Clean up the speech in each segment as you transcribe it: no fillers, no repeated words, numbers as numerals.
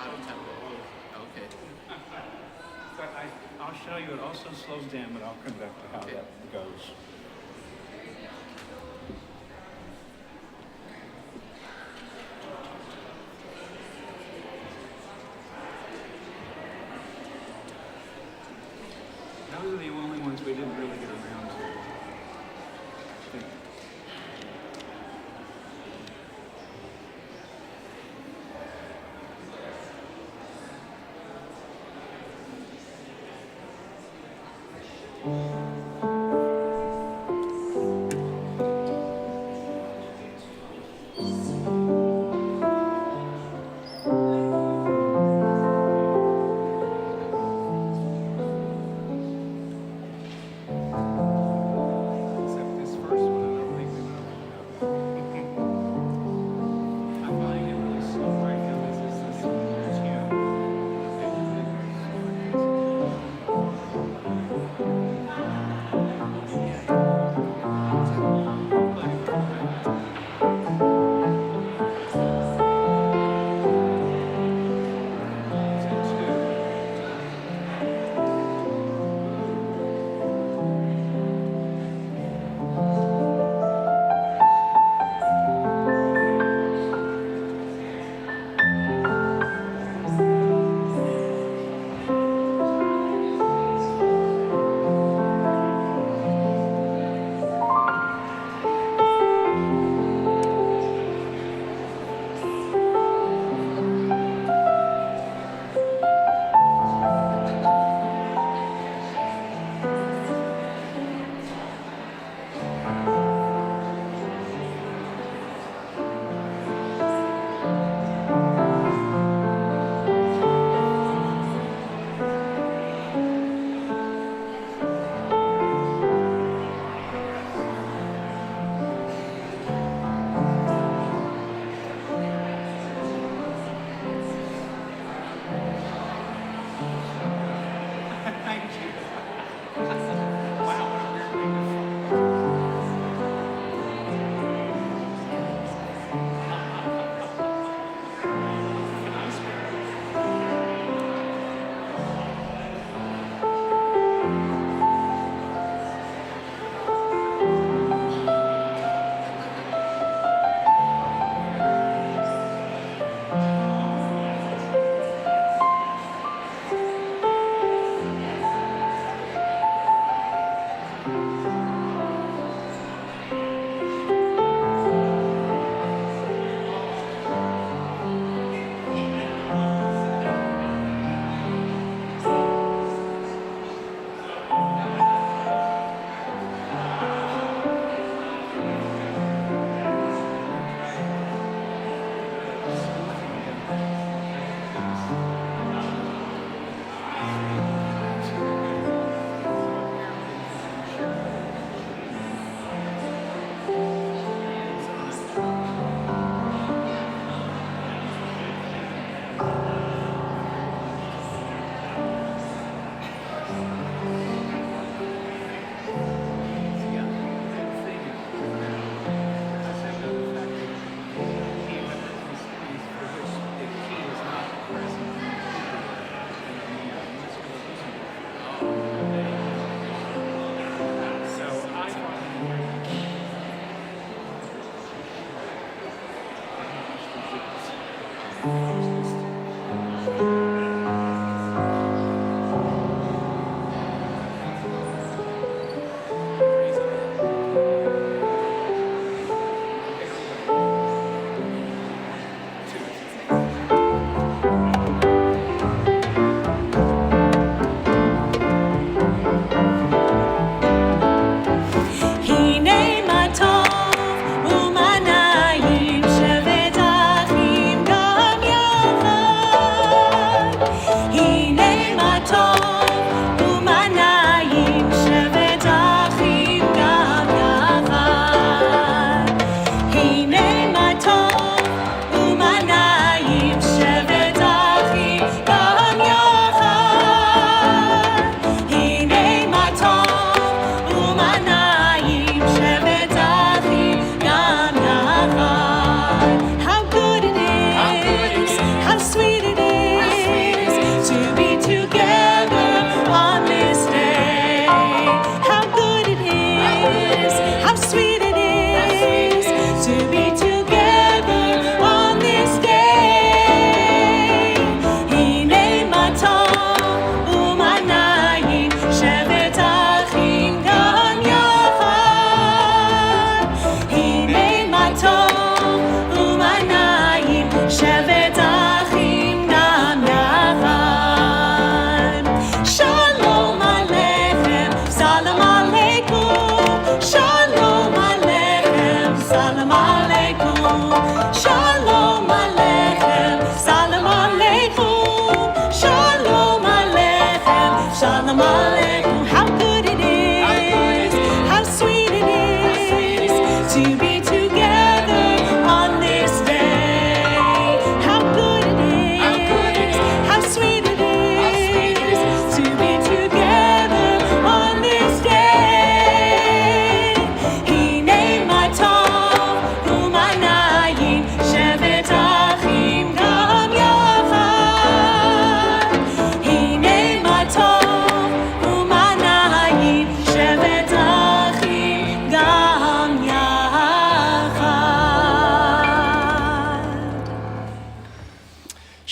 Out of tempo. Okay. But I'll show you. It also slows down, but I'll come back to how Okay. that goes. Those are the only ones we didn't really get around to. Except this first one, I don't think we went over the note. I'm finding it really slow right now. This is the tune.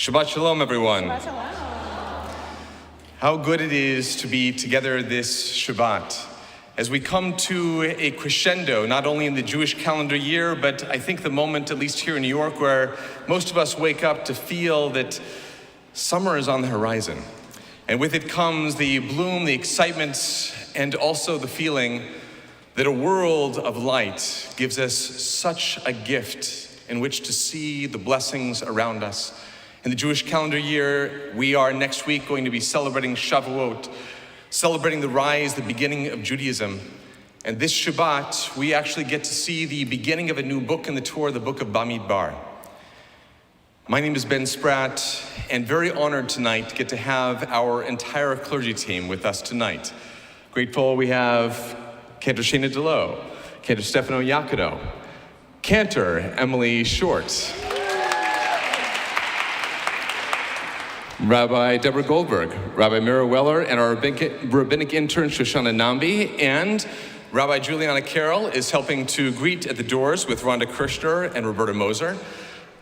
Shabbat Shalom, everyone. Shabbat shalom. How good it is to be together this Shabbat. As we come to a crescendo, not only in the Jewish calendar year, but I think the moment, at least here in New York, where most of us wake up to feel that summer is on the horizon. And with it comes the bloom, the excitement, and also the feeling that a world of light gives us such a gift in which to see the blessings around us. In the Jewish calendar year, we are next week going to be celebrating Shavuot, celebrating the rise, the beginning of Judaism. And this Shabbat, we actually get to see the beginning of a new book in the Torah, the book of Bamidbar. My name is Ben Spratt, and very honored tonight to get to have our entire clergy team with us tonight. Grateful we have Cantor Shana Delo, Cantor Stefano Iacono, Cantor Emily Short, Rabbi Deborah Goldberg, Rabbi Mira Weller, and our rabbinic intern Shoshana Nambi, and Rabbi Juliana Carroll is helping to greet at the doors with Rhonda Kirshner and Roberta Moser.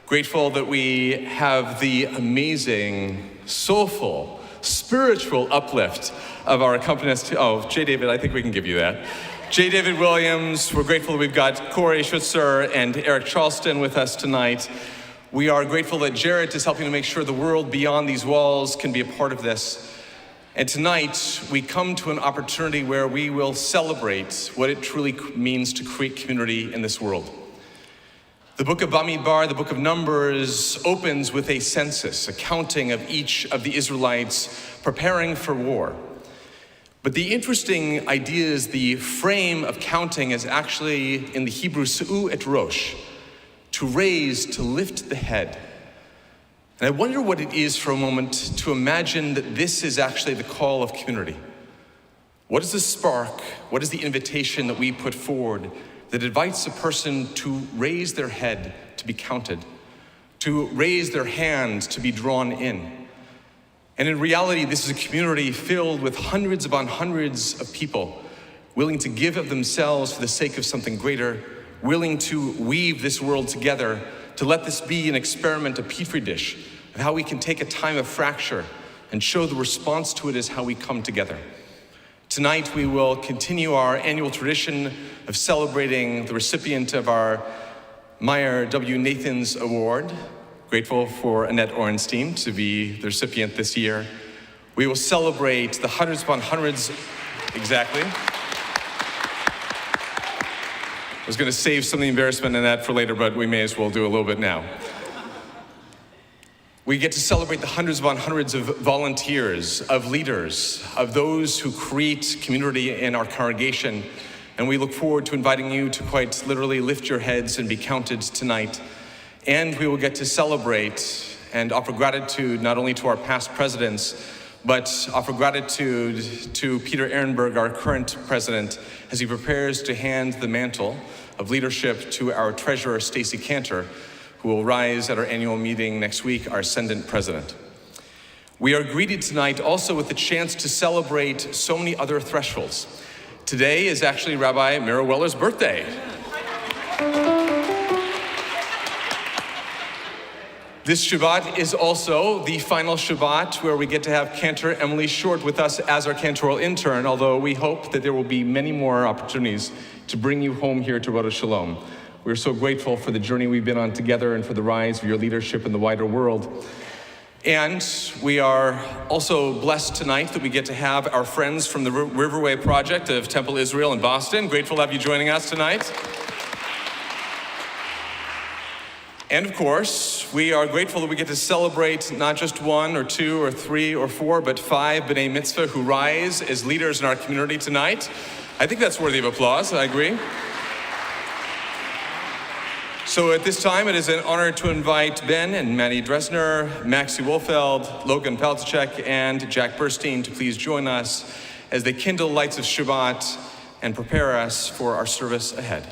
Grateful that we have the amazing, soulful, spiritual uplift of our accompanist. Oh, J. David, I think we can give you that. J. David Williams, we're grateful that we've got Corey Schutzer and Eric Charleston with us tonight. We are grateful that Jarrett is helping to make sure the world beyond these walls can be a part of this. And tonight, we come to an opportunity where we will celebrate what it truly means to create community in this world. The book of Bamidbar, the book of Numbers, opens with a census, a counting of each of the Israelites preparing for war. But the interesting idea is the frame of counting is actually in the Hebrew Su'u et Rosh, to raise, to lift the head. And I wonder what it is for a moment to imagine that this is actually the call of community. What is the spark? What is the invitation that we put forward that invites a person to raise their head to be counted, to raise their hand to be drawn in? And in reality, this is a community filled with hundreds upon hundreds of people willing to give of themselves for the sake of something greater, willing to weave this world together, to let this be an experiment, a petri dish, of how we can take a time of fracture and show the response to it as how we come together. Tonight, we will continue our annual tradition of celebrating the recipient of our Meyer W. Nathans Award. Grateful for Annette Orenstein to be the recipient this year. We will celebrate the hundreds upon hundreds, exactly. I was going to save some of the embarrassment in that for later, but we may as well do a little bit now. We get to celebrate the hundreds upon hundreds of volunteers, of leaders, of those who create community in our congregation. And we look forward to inviting you to quite literally lift your heads and be counted tonight. And we will get to celebrate and offer gratitude not only to our past presidents, but offer gratitude to Peter Ehrenberg, our current president, as he prepares to hand the mantle of leadership to our treasurer, Stacy Cantor, who will rise at our annual meeting next week, our ascendant president. We are greeted tonight also with the chance to celebrate so many other thresholds. Today is actually Rabbi Mira Weller's birthday. This Shabbat is also the final Shabbat where we get to have Cantor Emily Short with us as our cantoral intern, although we hope that there will be many more opportunities to bring you home here to Rosh Shalom. We're so grateful for the journey we've been on together and for the rise of your leadership in the wider world. And we are also blessed tonight that we get to have our friends from the Riverway Project of Temple Israel in Boston. Grateful to have you joining us tonight. And of course, we are grateful that we get to celebrate not just one or two or three or four, but 5 B'nai Mitzvah who rise as leaders in our community tonight. I think that's worthy of applause, I agree. So at this time, it is an honor to invite Ben and Maddie Dresner, Maxie Wolfeld, Logan Paltacek, and Jack Burstein to please join us as they kindle lights of Shabbat and prepare us for our service ahead.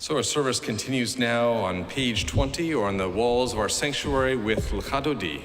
So our service continues now on page 20 or on the walls of our sanctuary with Lecha Dodi.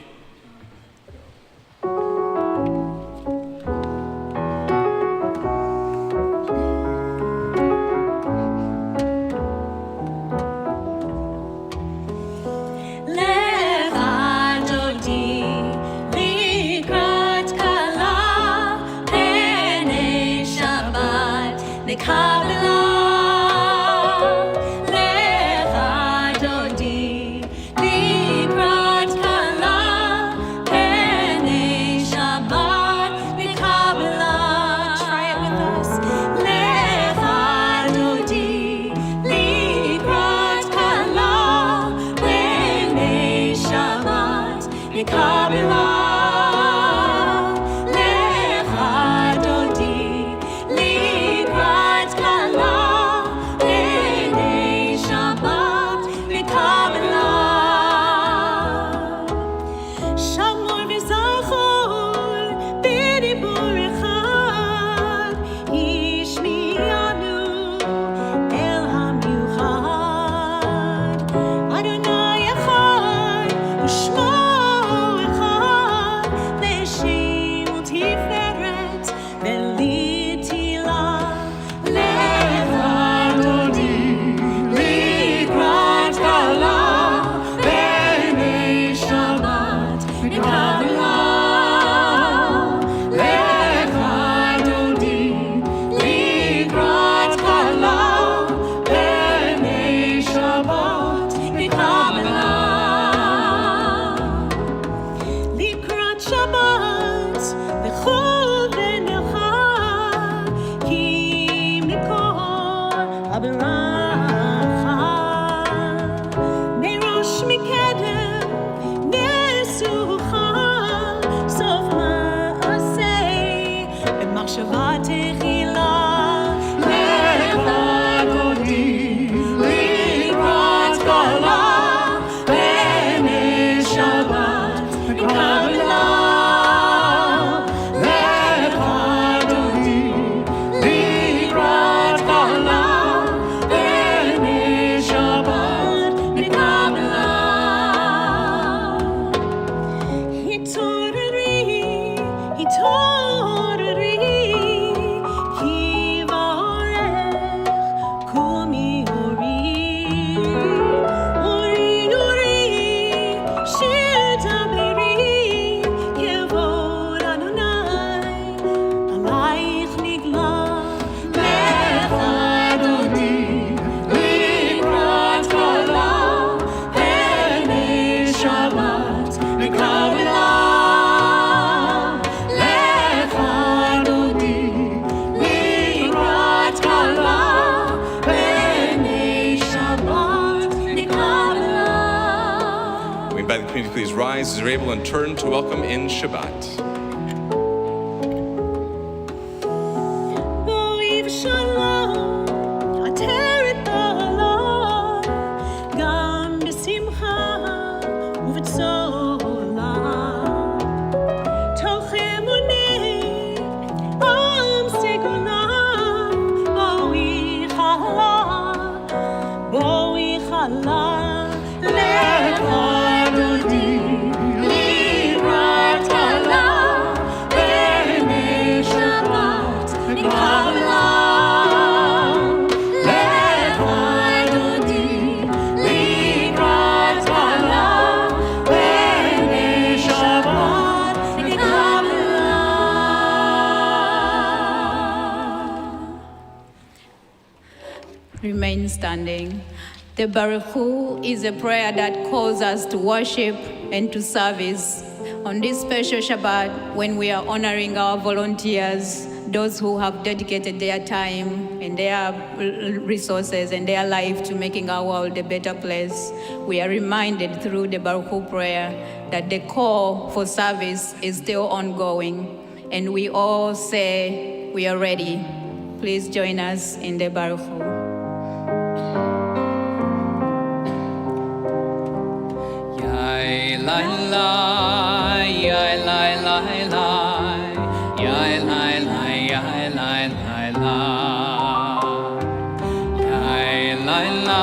Please rise as you're able and turn to welcome in Shabbat. Remain standing. The Baruch Hu is a prayer that calls us to worship and to service. On this special Shabbat, when we are honoring our volunteers, those who have dedicated their time and their resources and their life to making our world a better place, we are reminded through the Baruch Hu prayer that the call for service is still ongoing. And we all say we are ready. Please join us in the Baruch Hu. La la, ya la la la, ya la la ya la la la, ya la la.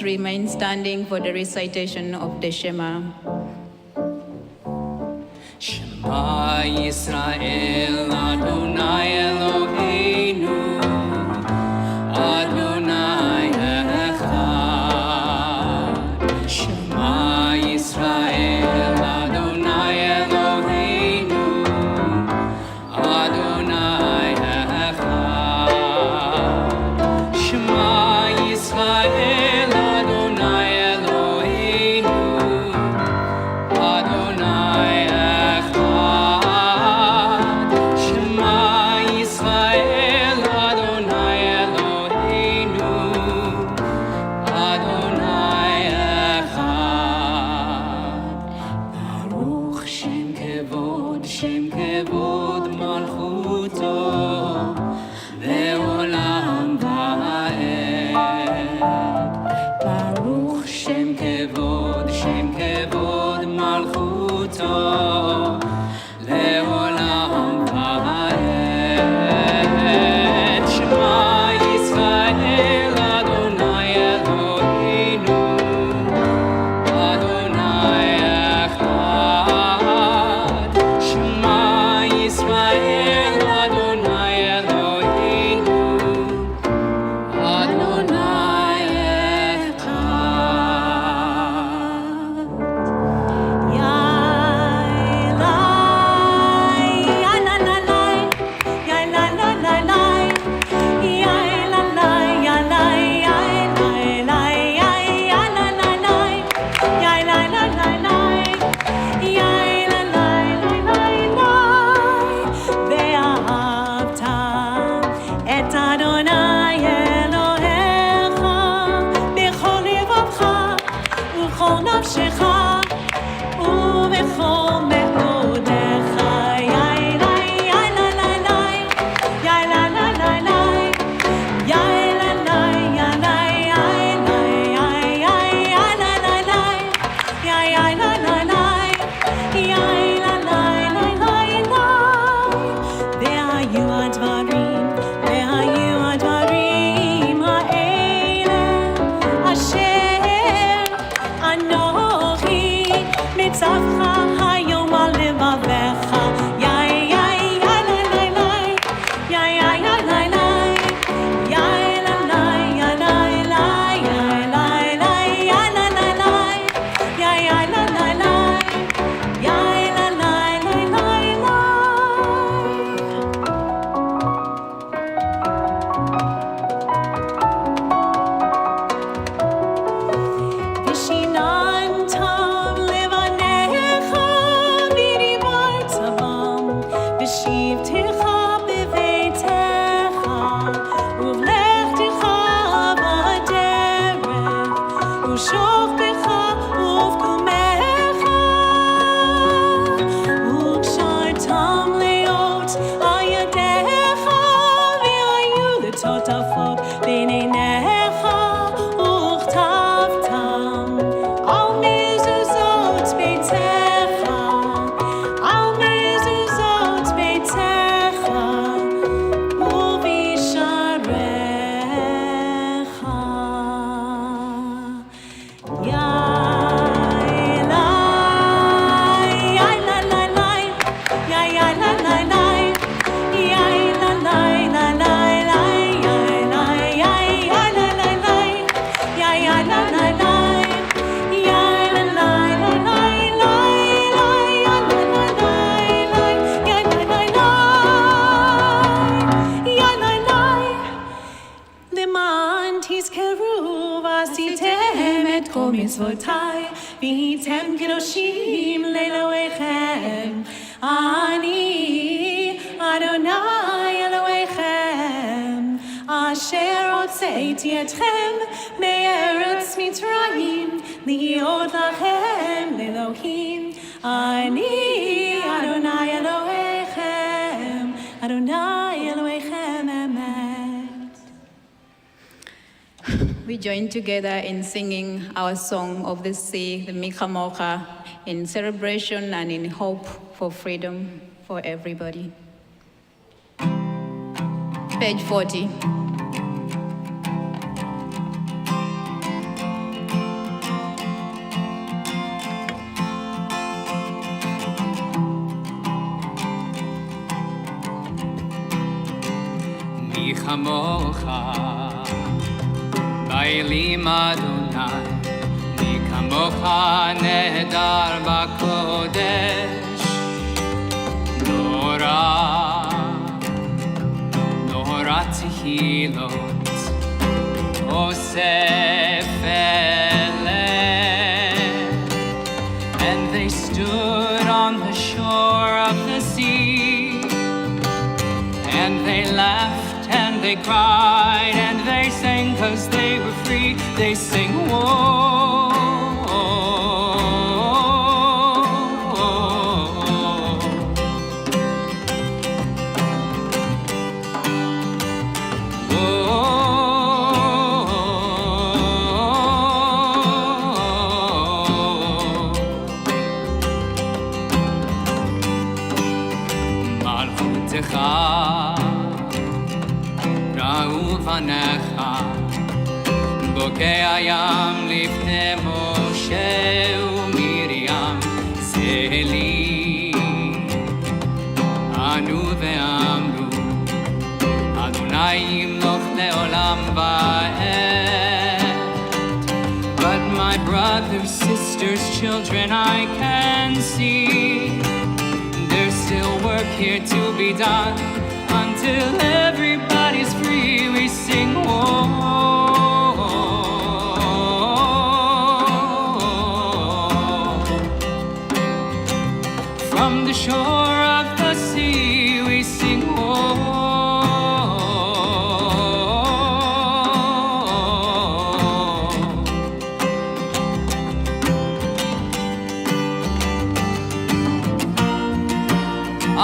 remain standing for the recitation of the Shema. Shema Yisrael Adonai Eloheinu Adonai Echad. Shema Yisrael Adonai Eloheinu Adonai Echad. Shema Yisrael Adonai Eloheinu Adonai Echad. Shema Yisrael Adonai Eloheinu Adonai Echad. Baruch Shem Kevod Malchuto Leolam Va'ed. Baruch Shem Kevod Malchuto Leolam Va'ed. Shema Yisrael Adonai Eloheinu Adonai Echad. Shema Yisrael Adonai Eloheinu Adonai Echad. את אדוני אלוהיך בכל לבבך ובכל נפשך ובכל מאודך. והיו הדברים האלה אשר אנוכי מצווך היום על לבבך. ושיננתם לבניך ודיברת בם ושבתך בביתך ובלכתך בדרך ושוכבך ובקומך וקשרתם להיות על ידיך והיו לטוטפות בין עיניך וכתבתם על מזוזות ביתך ובשעריך. למען תזכרו ועשיתם את כל מצוותיי והייתם קדושים לאלוהיכם. אני אדוני אלוהיכם אשר הוצאתי אתכם מארץ מצרים להיות לכם לאלוהים. אני אדוני אלוהיכם אדוני אלוהיכם אמת. We join together in singing our song of the sea, the Mika Mocha, in celebration and in hope for freedom for everybody. Page 40. kamocha Bailim Adonai Mi kamocha nehedar bakodesh Nora tehilot Osef Eleh And they stood on the shore of the sea And they laughed and they cried and they sang 'cause they were free. They sing, whoa. בוקי הים לפני משה ומרים צאלי ענו ואמרו אדוני ימלוך לעולם ועד But my brothers, sisters, children I can see There's still work here to be done Until everybody's free we sing whoa From the shore of the sea we sing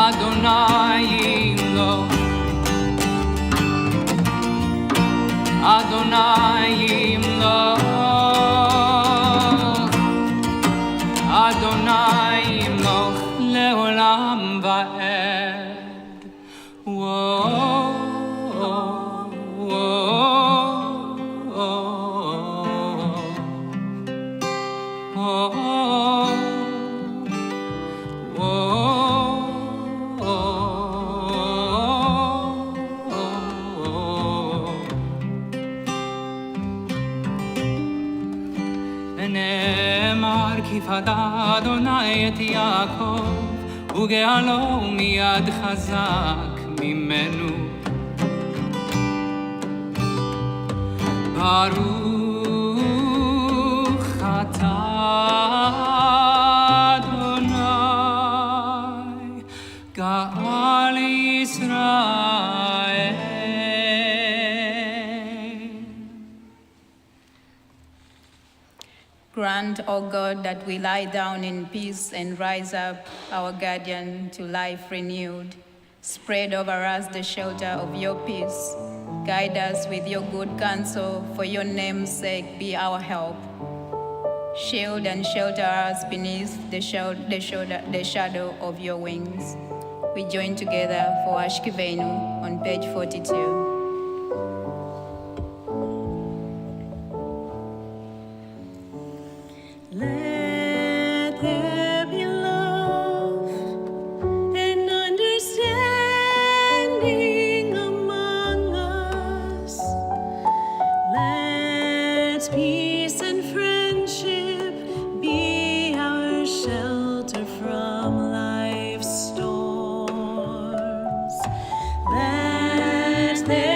Adonai yimloch Adonai yimloch Adonai yimloch leolam va'ed Whoa, ונאמר כי פדה אדוני את יעקב וגאלו מיד חזק ממנו ברוך אתה אדוני גאל ישראל Grant, O God, that we lie down in peace and rise up, our guardian, to life renewed. Spread over us the shelter of your peace. Guide us with your good counsel, for your name's sake be our help. Shield and shelter us beneath the shadow of your wings. We join together for Ashkivenu on page 42. Let there be love and understanding among us. Let peace and friendship be our shelter from life's storms. Let there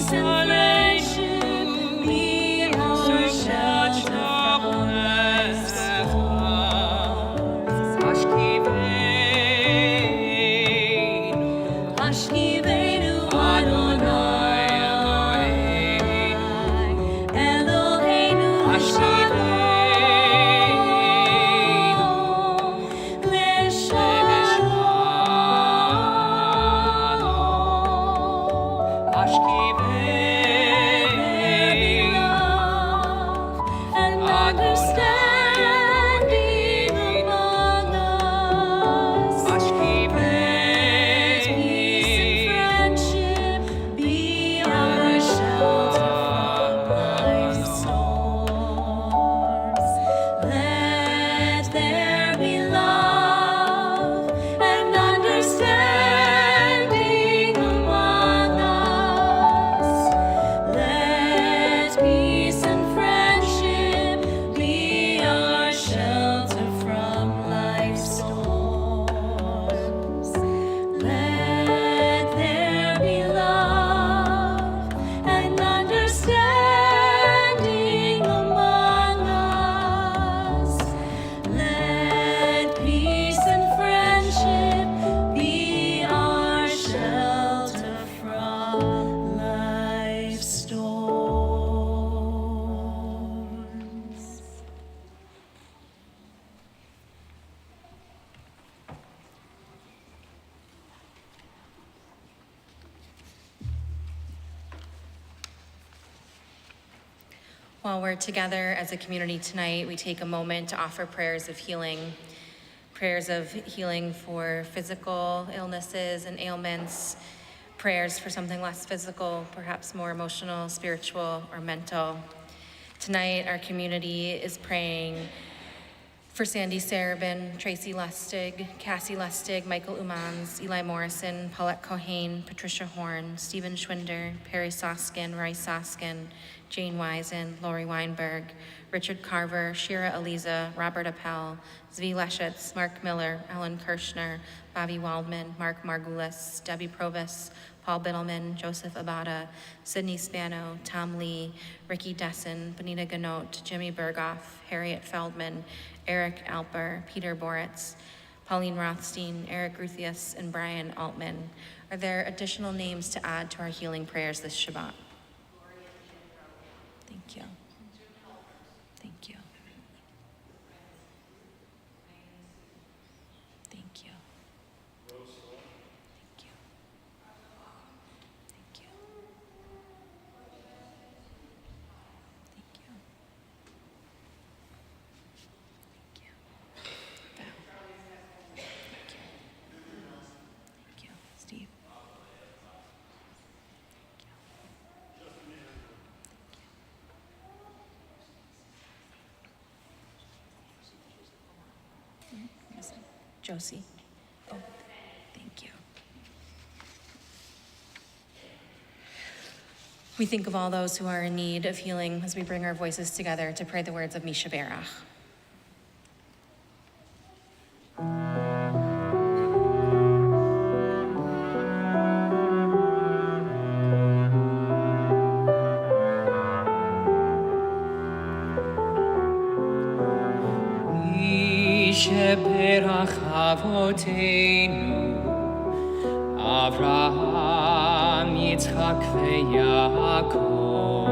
peace and friendship be our shelter from life's storms. Hashkivenu Adonai Eloheinu Shalom Leshalom and understanding among us. Let peace and friendship be our shelter from life's storms. Let there be love and understanding among us. Let peace and friendship be our shelter from life's storms. Let there be love and understanding among us. Let peace and friendship be our shelter from life's storms. While we're together as a community tonight, we take a moment to offer prayers of healing for physical illnesses and ailments, prayers for something less physical, perhaps more emotional, spiritual, or mental. Tonight, our community is praying for Sandy Sarabin, Tracy Lustig, Cassie Lustig, Michael Umans, Eli Morrison, Paulette Cohane, Patricia Horn, Stephen Schwinder, Perry Soskin, Rice Soskin, Jane Wisen, Lori Weinberg, Richard Carver, Shira Aliza, Robert Appel, Zvi Leschitz, Mark Miller, Ellen Kirshner, Bobby Waldman, Mark Margulis, Debbie Provis, Paul Biddleman, Joseph Abada, Sydney Spano, Tom Lee, Ricky Dessen, Benita Ganot, Jimmy Berghoff, Harriet Feldman, Eric Alper, Peter Boritz, Pauline Rothstein, Eric Ruthius, and Brian Altman. Are there additional names to add to our healing prayers this Shabbat? Thank you. Thank you. Thank you. Thank you. Thank you. Thank you. Thank you. Val. Thank you. Thank you. Steve. Josie. Oh, thank you. We think of all those who are in need of healing as we bring our voices together to pray the words of Misha Berach. שברח אבותינו, אברהם, יצחק ויעקב.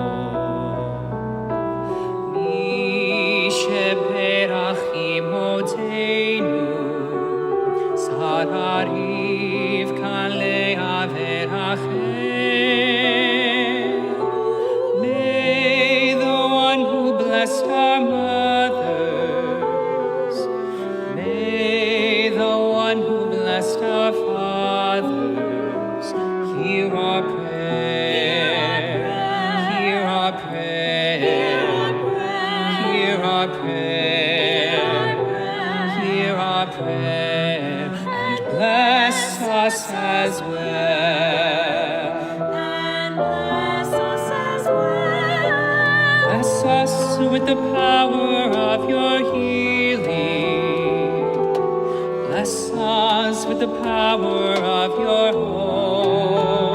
מי שברך אמותינו, שרה רבקה לאה ורחל. May the one who blessed our mothers, may the one who blessed our fathers, hear our prayer, hear our prayer, hear our prayer, hear our prayer, and bless us as well. And bless us as well. Bless us with the power of your healing. Bless us with the power of your hope.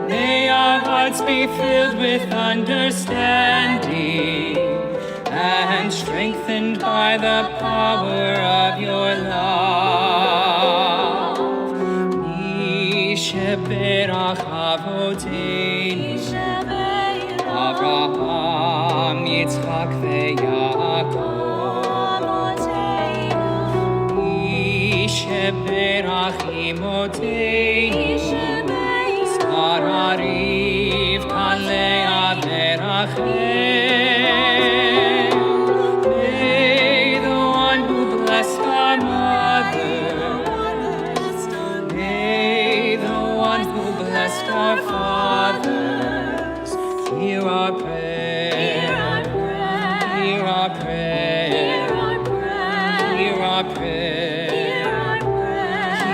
May our hearts be filled with understanding and strengthened by the power of your love. Yisheberach avoteinu, Avraham, Yitzchak, veYaakov. Yisheberach imoteinu, Sarah, Rivka, Leah, Rachel. May the one who blessed our mother, may the one who blessed our fathers, hear our prayer, hear our prayer, hear our prayer,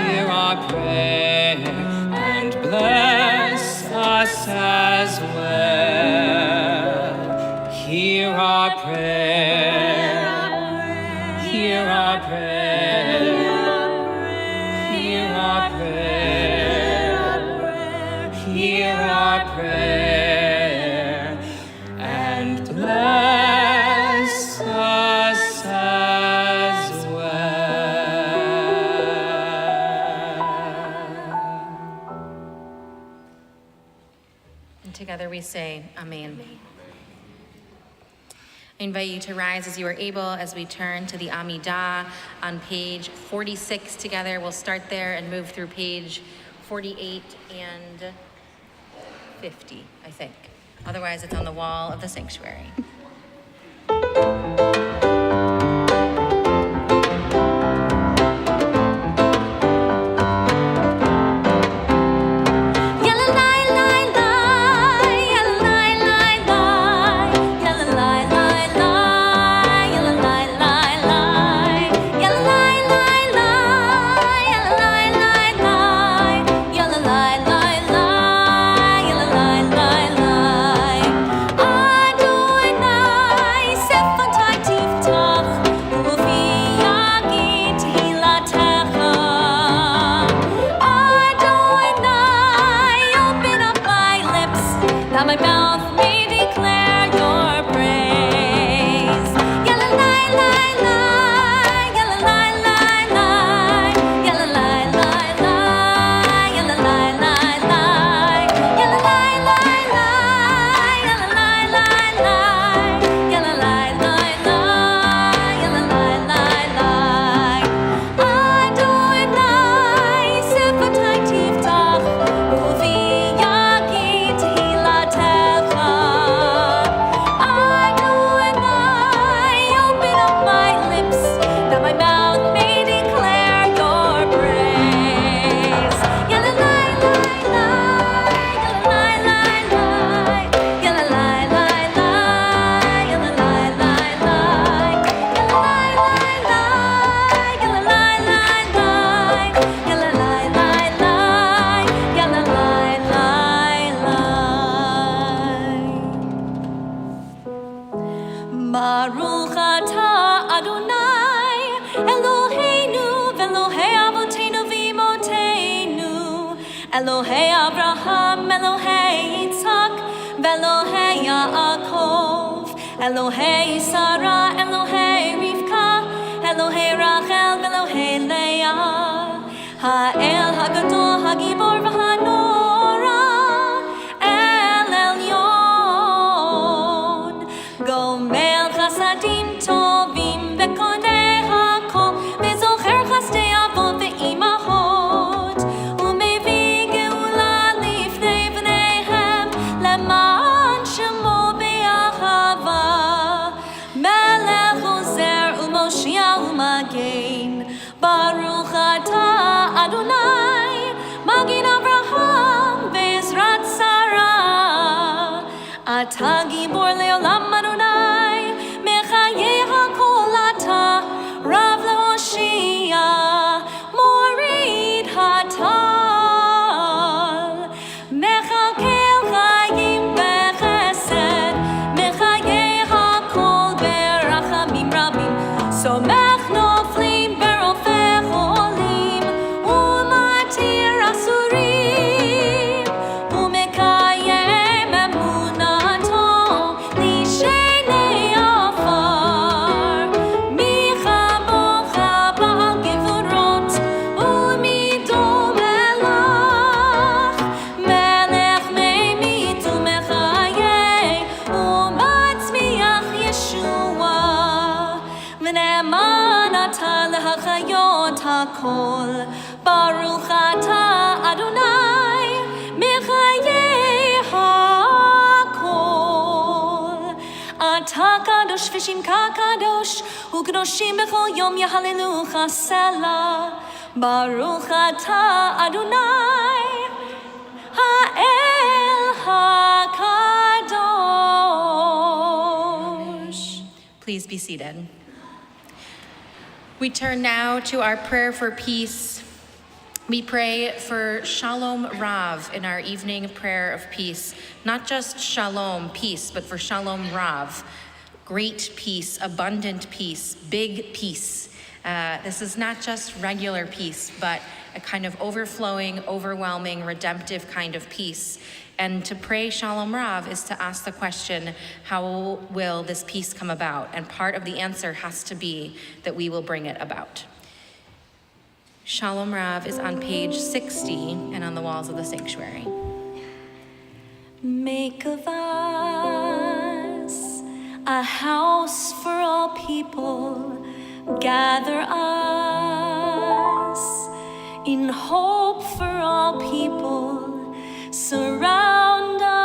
hear our prayer, and bless us as well. Hear our prayer, hear our prayer, hear our prayer, hear our prayer, and bless us as well. And together we say, Amen. I invite you to rise as you are able as we turn to the Amidah on page 46 together. We'll start there and move through page 48 and 50, I think. Otherwise, it's on the wall of the sanctuary. That my mouth may declare your praise. Yalla lai lai lai, yalla lai lai lai, yalla lai lai lai, yalla lai lai lai, yalla lai lai lai, yalla lai lai lai, yalla lai lai lai, yalla lai lai lai. Adonai sefatai tiftach, uvi yagid hilatecha. Adonai, open up my lips, that my mouth may declare your praise. Yalla lai lai lai, yalla lai lai lai, yalla lai lai lai, yalla lai lai lai, yalla lai lai lai, yalla lai lai lai, yalla lai lai lai, yalla lai lai lai. Baruch atah Adonai, Eloheinu v'Elohei avoteinu v'imotenu, Elohei Abraham, Elohei Yitzchak, v'Elohei Yaakov, Elohei Sarah, Elohei Rivka, Elohei Rachel, v'Elohei Leah, Ha'el Hagadol Hagibor v'Hanora, El Elyon, Gomel Chasadim Tovim v'Konei Hakol, v'Zocher Chasdei Avot v'Imahot, u'mevii geula lifnei bneihem, leman shemo be'ahava, Melech Ozer u'Moshia u'Magen, Baruch atah Adonai, Magin hakol. Baruch atah Adonai mechayeh hakol. Atah kadosh v'shimcha kadosh u'kadoshim b'chol yom yahalelucha selah. Baruch atah Adonai ha'el hakadosh. Please be seated. We turn now to our prayer for peace. We pray for Shalom Rav in our evening prayer of peace. Not just Shalom, peace, but for Shalom Rav, great peace, abundant peace, big peace. This is not just regular peace, but a kind of overflowing, overwhelming, redemptive kind of peace. And to pray Shalom Rav is to ask the question, how will this peace come about? And part of the answer has to be that we will bring it about. Shalom Rav is on page 60 and on the walls of the sanctuary. Make of us a house for all people. Gather us in hope for all people. Surround us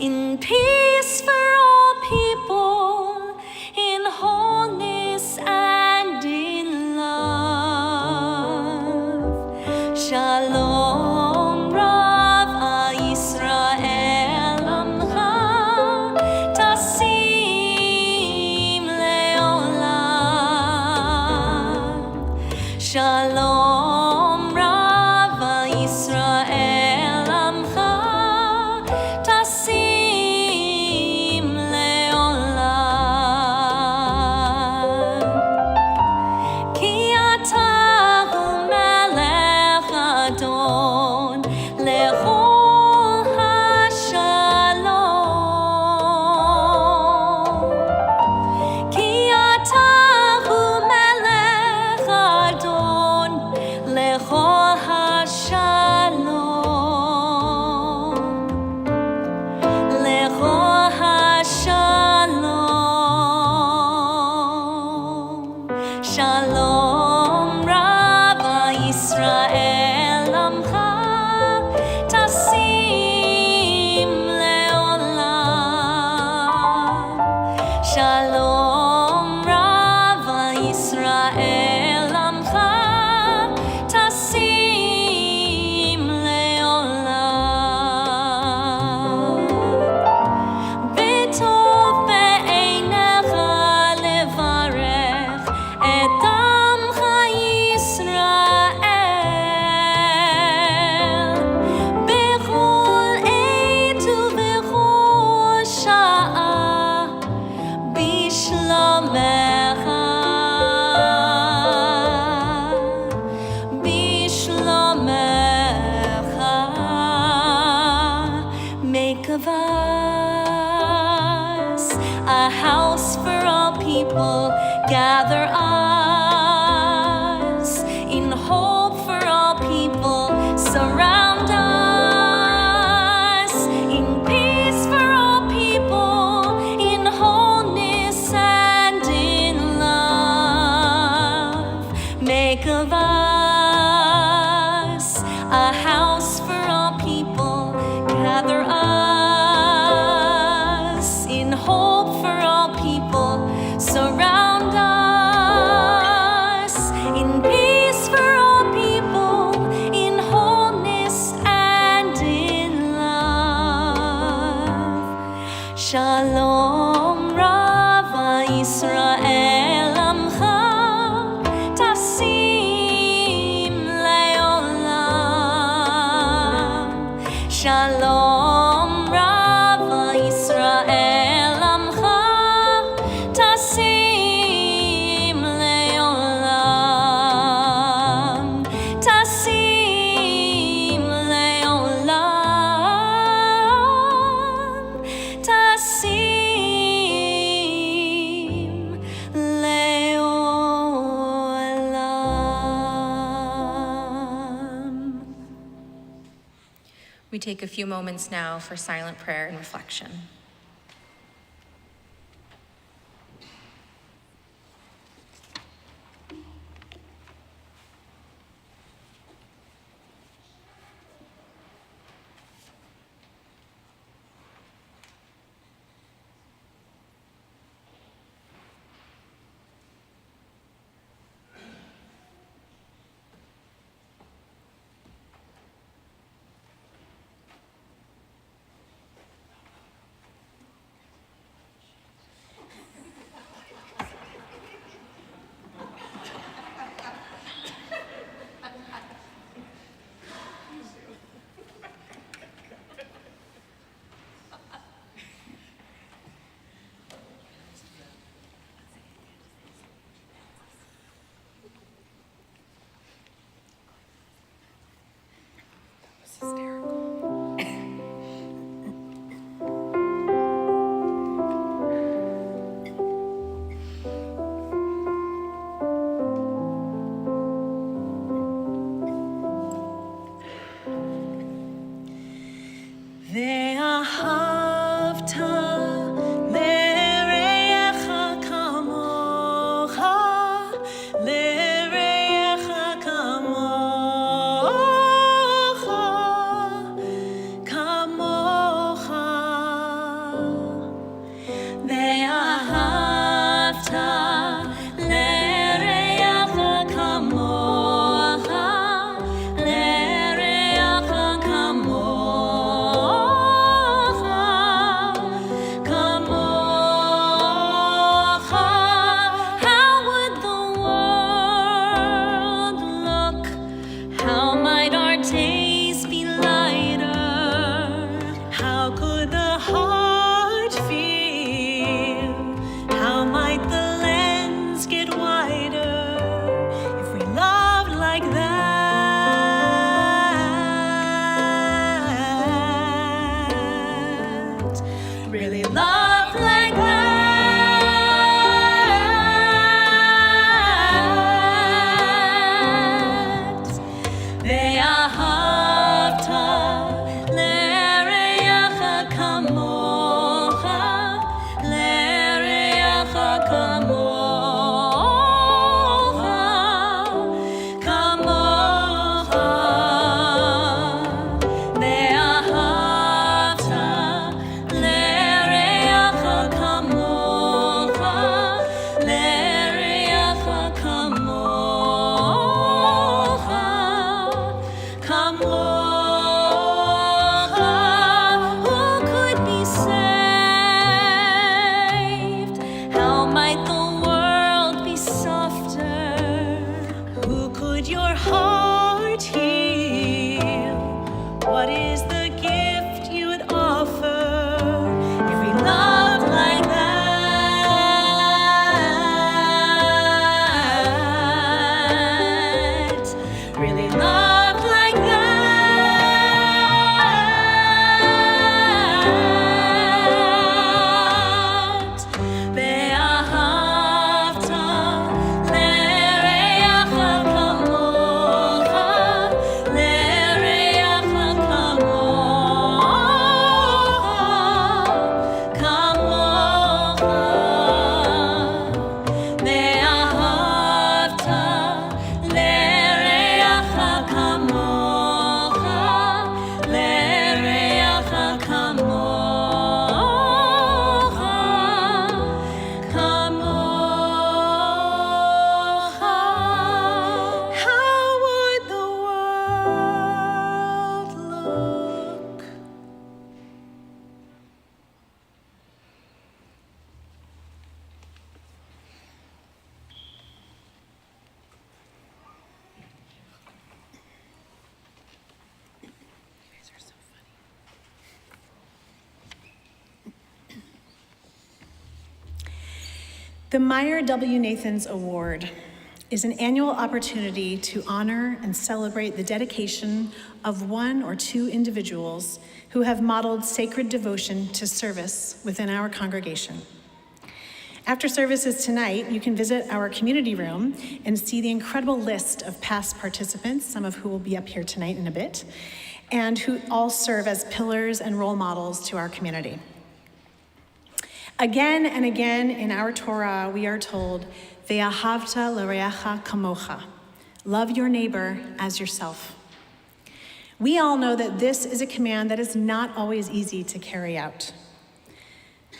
in peace for all people, in wholeness and in love. Shalom Rav Yisrael Amcha Tasim Leolam. Shalom Rav Yisrael Amcha Tasim Leolam. Ki atah hu melech adon lechol hashalom. Ki atah hu melech adon lechol hashalom. Lechol hashalom. Shalom Rav Yisrael Amcha Tasim Leolam. Shalom Rav Yisrael Amcha Tasim Leolam. B'tov be'einecha levarech et amcha Yisrael. B'chol עת ובכל שעה בשלומך. בשלומך. Make of us a house for all people. Gather us in hope for all people. Surround us in peace for all people, in wholeness and in love. Make of us a house for all people. Gather us in hope for all people. Surround us in peace for all people, in wholeness and in love. Shalom Rav Yisrael Amcha Tasim Leolam. Shalom Rav Yisrael Amcha Tasim Leolam. Tasim Leolam. Tasim Leolam. We take a few moments now for silent prayer and reflection. The Meyer W. Nathans Award is an annual opportunity to honor and celebrate the dedication of one or two individuals who have modeled sacred devotion to service within our congregation. After services tonight, you can visit our community room and see the incredible list of past participants, some of who will be up here tonight in a bit, and who all serve as pillars and role models to our community. Again and again in our Torah, we are told, Ve'ahavta l'reacha kamocha, love your neighbor as yourself. We all know that this is a command that is not always easy to carry out.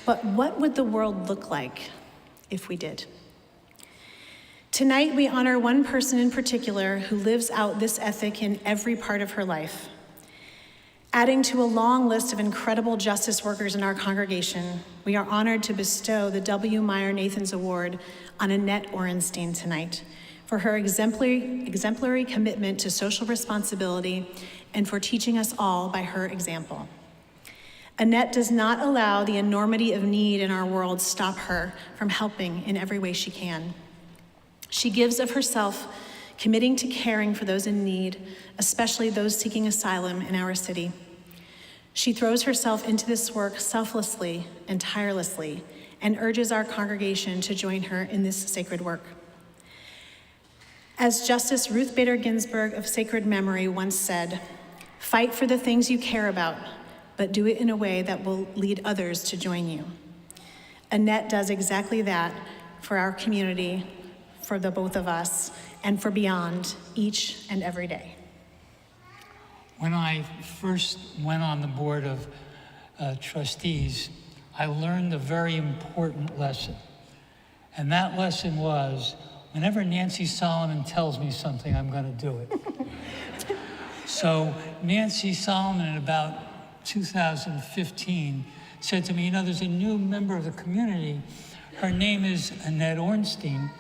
But what would the world look like if we did? Tonight, we honor one person in particular who lives out this ethic in every part of her life. Adding to a long list of incredible justice workers in our congregation, we are honored to bestow the W. Meyer Nathans Award on Annette Orenstein tonight for her exemplary commitment to social responsibility and for teaching us all by her example. Annette does not allow the enormity of need in our world stop her from helping in every way she can. She gives of herself, committing to caring for those in need, especially those seeking asylum in our city. She throws herself into this work selflessly and tirelessly and urges our congregation to join her in this sacred work. As Justice Ruth Bader Ginsburg of sacred memory once said, "Fight for the things you care about, but do it in a way that will lead others to join you." Annette does exactly that for our community, for the both of us, and for beyond, each and every day. When I first went on the board of trustees, I learned a very important lesson. And that lesson was, whenever Nancy Solomon tells me something, I'm going to do it. So Nancy Solomon in about 2015 said to me, there's a new member of the community. Her name is Annette Orenstein.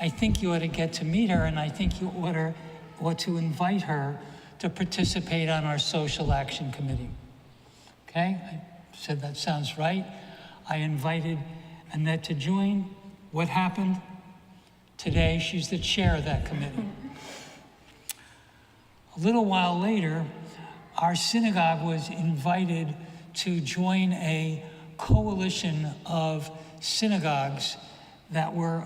I think you ought to get to meet her, and I think you ought to invite her to participate on our social action committee. Okay, I said that sounds right. I invited Annette to join. What happened? Today, she's the chair of that committee. A little while later, our synagogue was invited to join a coalition of synagogues that were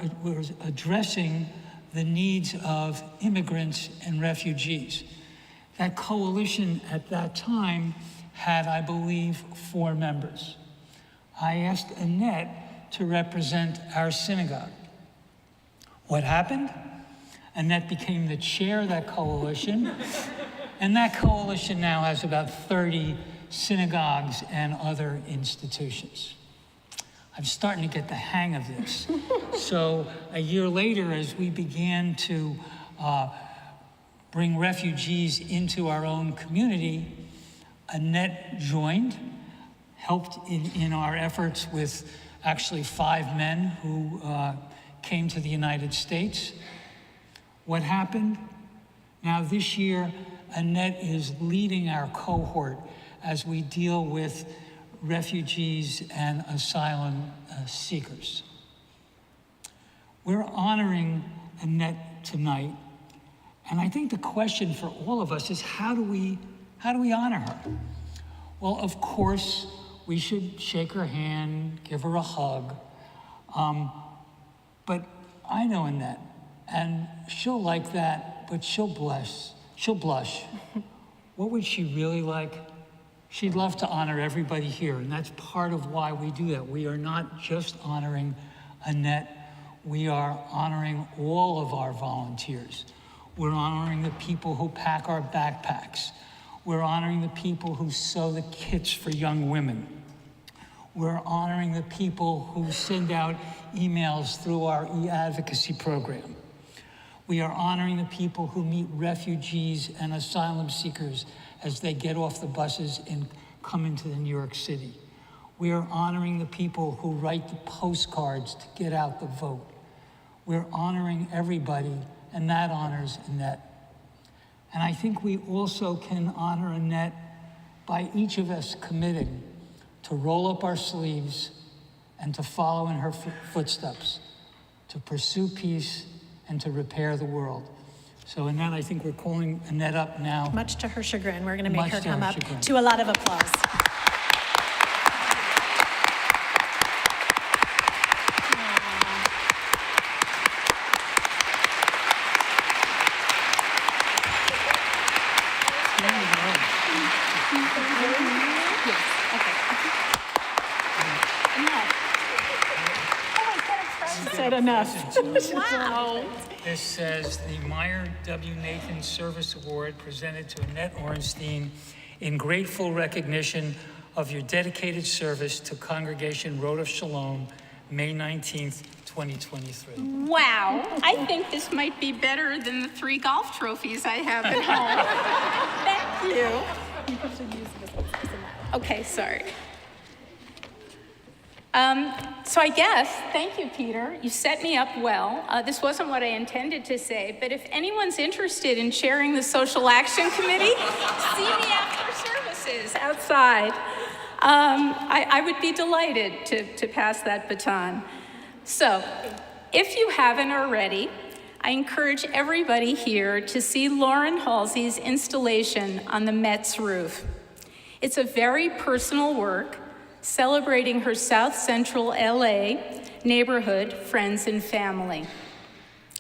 addressing the needs of immigrants and refugees. That coalition at that time had, I believe, 4 members. I asked Annette to represent our synagogue. What happened? Annette became the chair of that coalition, and that coalition now has about 30 synagogues and other institutions. I'm starting to get the hang of this. So a year later, as we began to bring refugees into our own community, Annette joined, helped in our efforts with actually 5 men who came to the United States. What happened? Now this year, Annette is leading our cohort as we deal with refugees and asylum seekers. We're honoring Annette tonight, and I think the question for all of us is how do we honor her? Well, of course, we should shake her hand, give her a hug, but I know Annette, and she'll like that, but she'll blush. What would she really like? She'd love to honor everybody here, and that's part of why we do that. We are not just honoring Annette, we are honoring all of our volunteers. We're honoring the people who pack our backpacks. We're honoring the people who sew the kits for young women. We're honoring the people who send out emails through our e-advocacy program. We are honoring the people who meet refugees and asylum seekers as they get off the buses and come into the New York City. We are honoring the people who write the postcards to get out the vote. We're honoring everybody, and that honors Annette. And I think we also can honor Annette by each of us committing to roll up our sleeves and to follow in her footsteps. to pursue peace, and to repair the world. So Annette, I think we're calling Annette up now. Much to her chagrin, we're going to make Much her to come her up chagrin. to a lot of applause. Said enough. Wow. This says the Meyer W. Nathan Service Award presented to Annette Ornstein in grateful recognition of your dedicated service to Congregation Road of Shalom, May 19th, 2023. Wow, I think this might be better than the 3 golf trophies I have at home. Thank you. Okay, sorry. So I guess, thank you, Peter. You set me up well. This wasn't what I intended to say, but if anyone's interested in chairing the Social Action Committee, see me after services outside. I would be delighted to pass that baton. So, if you haven't already, I encourage everybody here to see Lauren Halsey's installation on the Met's roof. It's a very personal work celebrating her South Central LA neighborhood, friends, and family.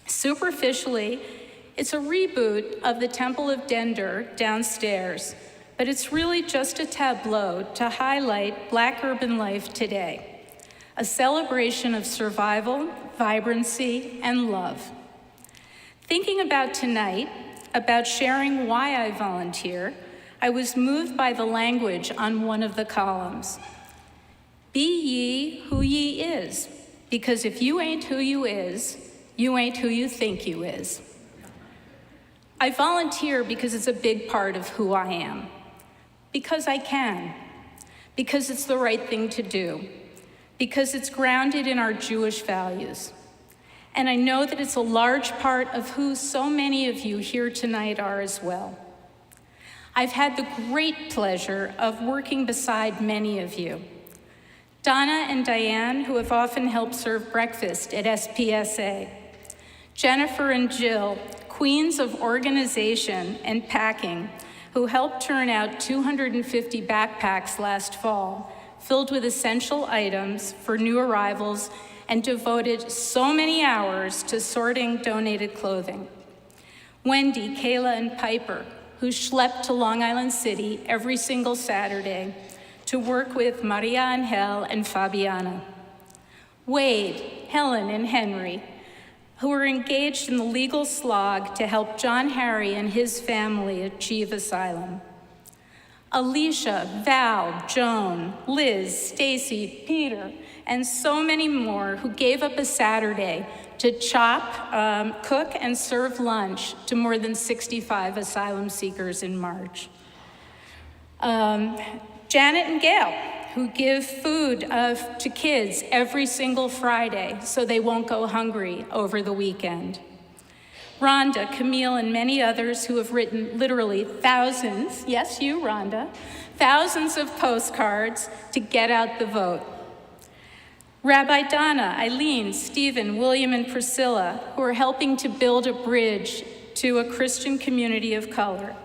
Superficially, it's a reboot of the Temple of Dender downstairs, but it's really just a tableau to highlight Black urban life today, a celebration of survival, vibrancy, and love. Thinking about tonight, about sharing why I volunteer, I was moved by the language on one of the columns. Be ye who ye is, because if you ain't who you is, you ain't who you think you is. I volunteer because it's a big part of who I am, because I can, because it's the right thing to do, because it's grounded in our Jewish values. And I know that it's a large part of who so many of you here tonight are as well. I've had the great pleasure of working beside many of you. Donna and Diane, who have often helped serve breakfast at SPSA. Jennifer and Jill, queens of organization and packing, who helped turn out 250 backpacks last fall, filled with essential items for new arrivals, and devoted so many hours to sorting donated clothing. Wendy, Kayla, and Piper, who schlepped to Long Island City every single Saturday to work with Maria Angel and Fabiana. Wade, Helen, and Henry, who were engaged in the legal slog to help John Harry and his family achieve asylum. Alicia, Val, Joan, Liz, Stacy, Peter, and so many more who gave up a Saturday to chop, cook, and serve lunch to more than 65 asylum seekers in March. Janet and Gail, who give food to kids every single Friday so they won't go hungry over the weekend. Rhonda, Camille, and many others who have written literally thousands, yes, you, Rhonda, thousands of postcards to get out the vote. Rabbi Donna, Eileen, Stephen, William, and Priscilla, who are helping to build a bridge to a Christian community of color.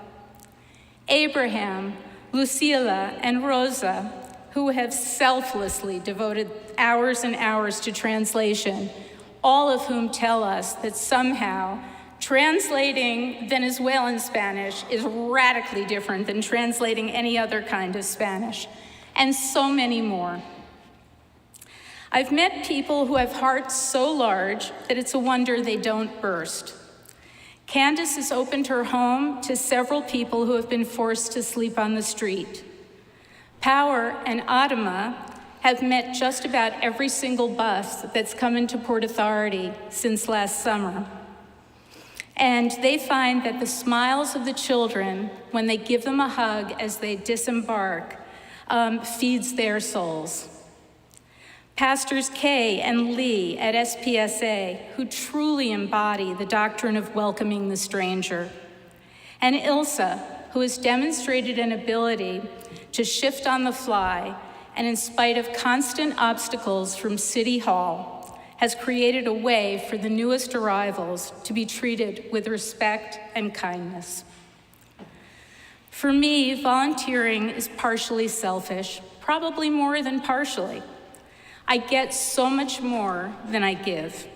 Abraham, Lucila, and Rosa, who have selflessly devoted hours and hours to translation, all of whom tell us that somehow translating Venezuelan Spanish is radically different than translating any other kind of Spanish, and so many more. I've met people who have hearts so large that it's a wonder they don't burst. Candace has opened her home to several people who have been forced to sleep on the street. Power and Adama have met just about every single bus that's come into Port Authority since last summer. And they find that the smiles of the children, when they give them a hug as they disembark, feeds their souls. Pastors Kay and Lee at SPSA, who truly embody the doctrine of welcoming the stranger. And Ilsa, who has demonstrated an ability to shift on the fly and in spite of constant obstacles from City Hall, has created a way for the newest arrivals to be treated with respect and kindness. For me, volunteering is partially selfish, probably more than partially. I get so much more than I give.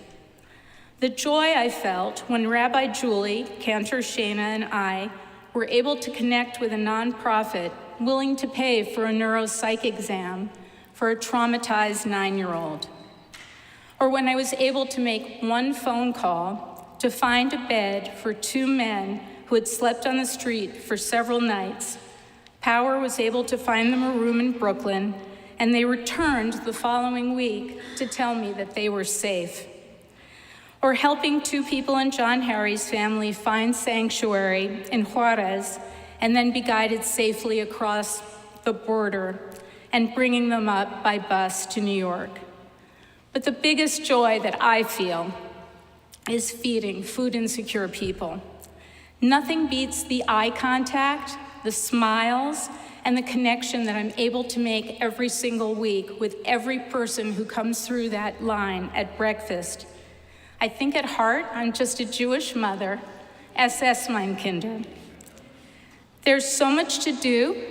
The joy I felt when Rabbi Julie, Cantor Shana, and I were able to connect with a nonprofit willing to pay for a neuropsych exam for a traumatized 9-year-old. Or when I was able to make one phone call to find a bed for 2 men who had slept on the street for several nights. Power was able to find them a room in Brooklyn, and they returned the following week to tell me that they were safe. Or helping 2 people in John Harry's family find sanctuary in Juarez and then be guided safely across the border and bringing them up by bus to New York. But the biggest joy that I feel is feeding food insecure people. Nothing beats the eye contact, the smiles, and the connection that I'm able to make every single week with every person who comes through that line at breakfast. I think at heart, I'm just a Jewish mother, SS mein Kinder. There's so much to do,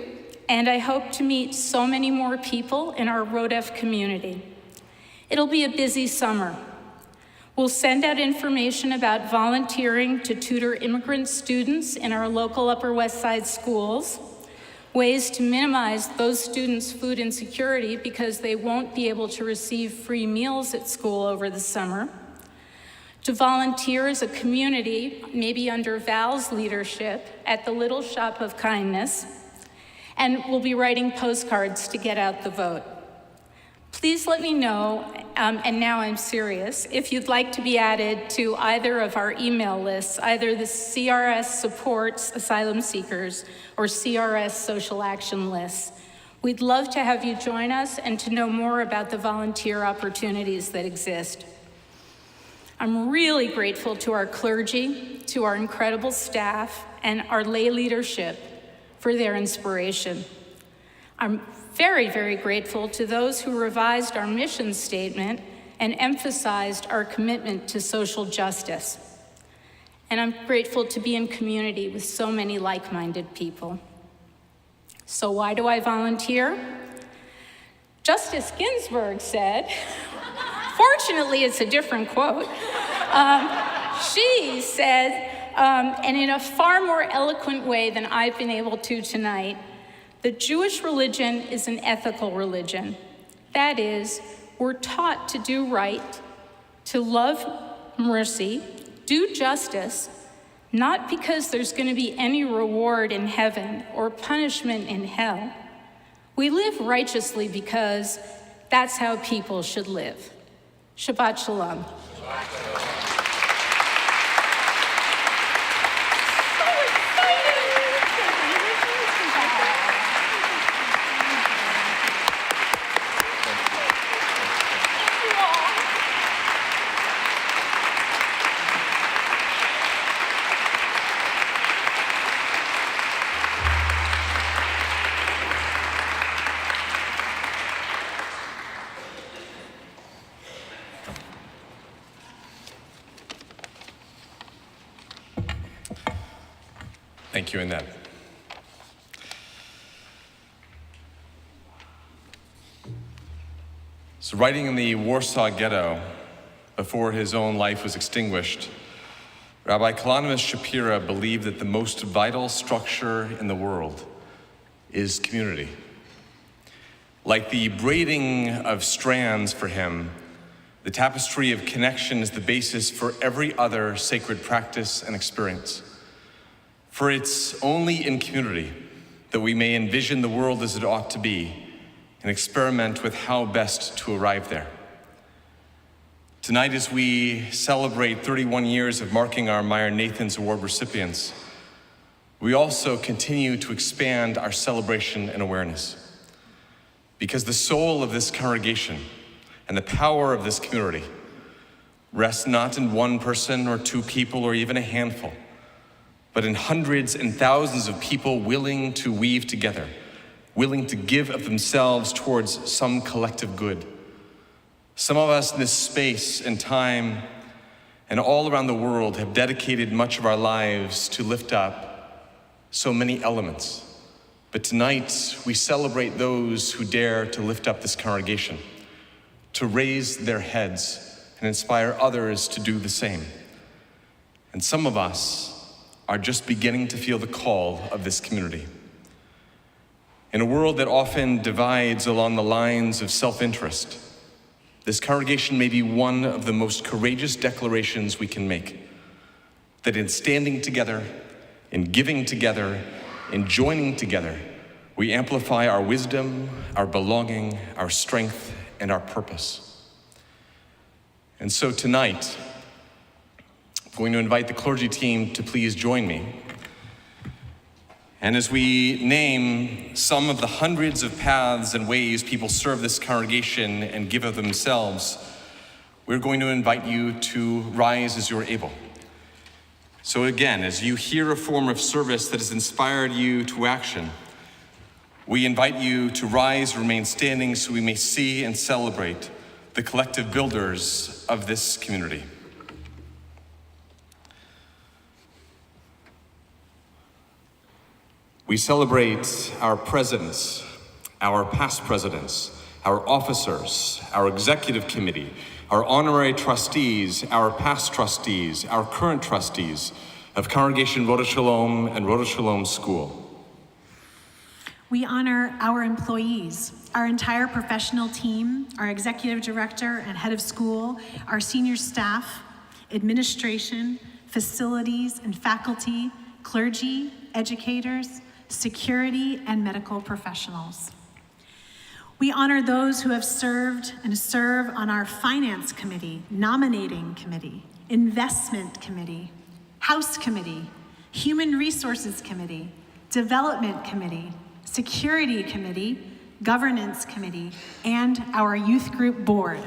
and I hope to meet so many more people in our Rodef community. It'll be a busy summer. We'll send out information about volunteering to tutor immigrant students in our local Upper West Side schools, ways to minimize those students' food insecurity because they won't be able to receive free meals at school over the summer, to volunteer as a community, maybe under Val's leadership, at the Little Shop of Kindness, and we'll be writing postcards to get out the vote. Please let me know, and now I'm serious, if you'd like to be added to either of our email lists, either the CRS Supports Asylum Seekers or CRS Social Action lists. We'd love to have you join us and to know more about the volunteer opportunities that exist. I'm really grateful to our clergy, to our incredible staff, and our lay leadership for their inspiration. I'm very, very grateful to those who revised our mission statement and emphasized our commitment to social justice. And I'm grateful to be in community with so many like-minded people. So why do I volunteer? Justice Ginsburg said, fortunately it's a different quote, she said, and in a far more eloquent way than I've been able to tonight, the Jewish religion is an ethical religion. That is, we're taught to do right, to love mercy, do justice, not because there's going to be any reward in heaven or punishment in hell. We live righteously because that's how people should live. Shabbat Shalom. Thank you, Annette. So, writing in the Warsaw Ghetto before his own life was extinguished, Rabbi Kalanimus Shapira believed that the most vital structure in the world is community. Like the braiding of strands for him, the tapestry of connection is the basis for every other sacred practice and experience. For it's only in community that we may envision the world as it ought to be and experiment with how best to arrive there. Tonight, as we celebrate 31 years of marking our Meyer Nathans Award recipients, we also continue to expand our celebration and awareness. Because the soul of this congregation and the power of this community rests not in one person or 2 people or even a handful, but in hundreds and thousands of people willing to weave together, willing to give of themselves towards some collective good, Some of us in this space and time and all around the world have dedicated much of our lives to lift up so many elements. But tonight, we celebrate those who dare to lift up this congregation, to raise their heads and inspire others to do the same. And some of us are just beginning to feel the call of this community. In a world that often divides along the lines of self-interest, this congregation may be one of the most courageous declarations we can make, that in standing together, in giving together, in joining together, we amplify our wisdom, our belonging, our strength, and our purpose. And so tonight, I'm going to invite the clergy team to please join me. And as we name some of the hundreds of paths and ways people serve this congregation and give of themselves, we're going to invite you to rise as you're able. So again, as you hear a form of service that has inspired you to action, we invite you to rise and remain standing so we may see and celebrate the collective builders of this community. We celebrate our presidents, our past presidents, our officers, our executive committee, our honorary trustees, our past trustees, our current trustees of Congregation Rodeh Shalom and Rodeh Shalom School. We honor our employees, our entire professional team, our executive director and head of school, our senior staff, administration, facilities and faculty, clergy, educators, security, and medical professionals. We honor those who have served and serve on our finance committee, nominating committee, investment committee, house committee, human resources committee, development committee, security committee, governance committee, and our youth group board.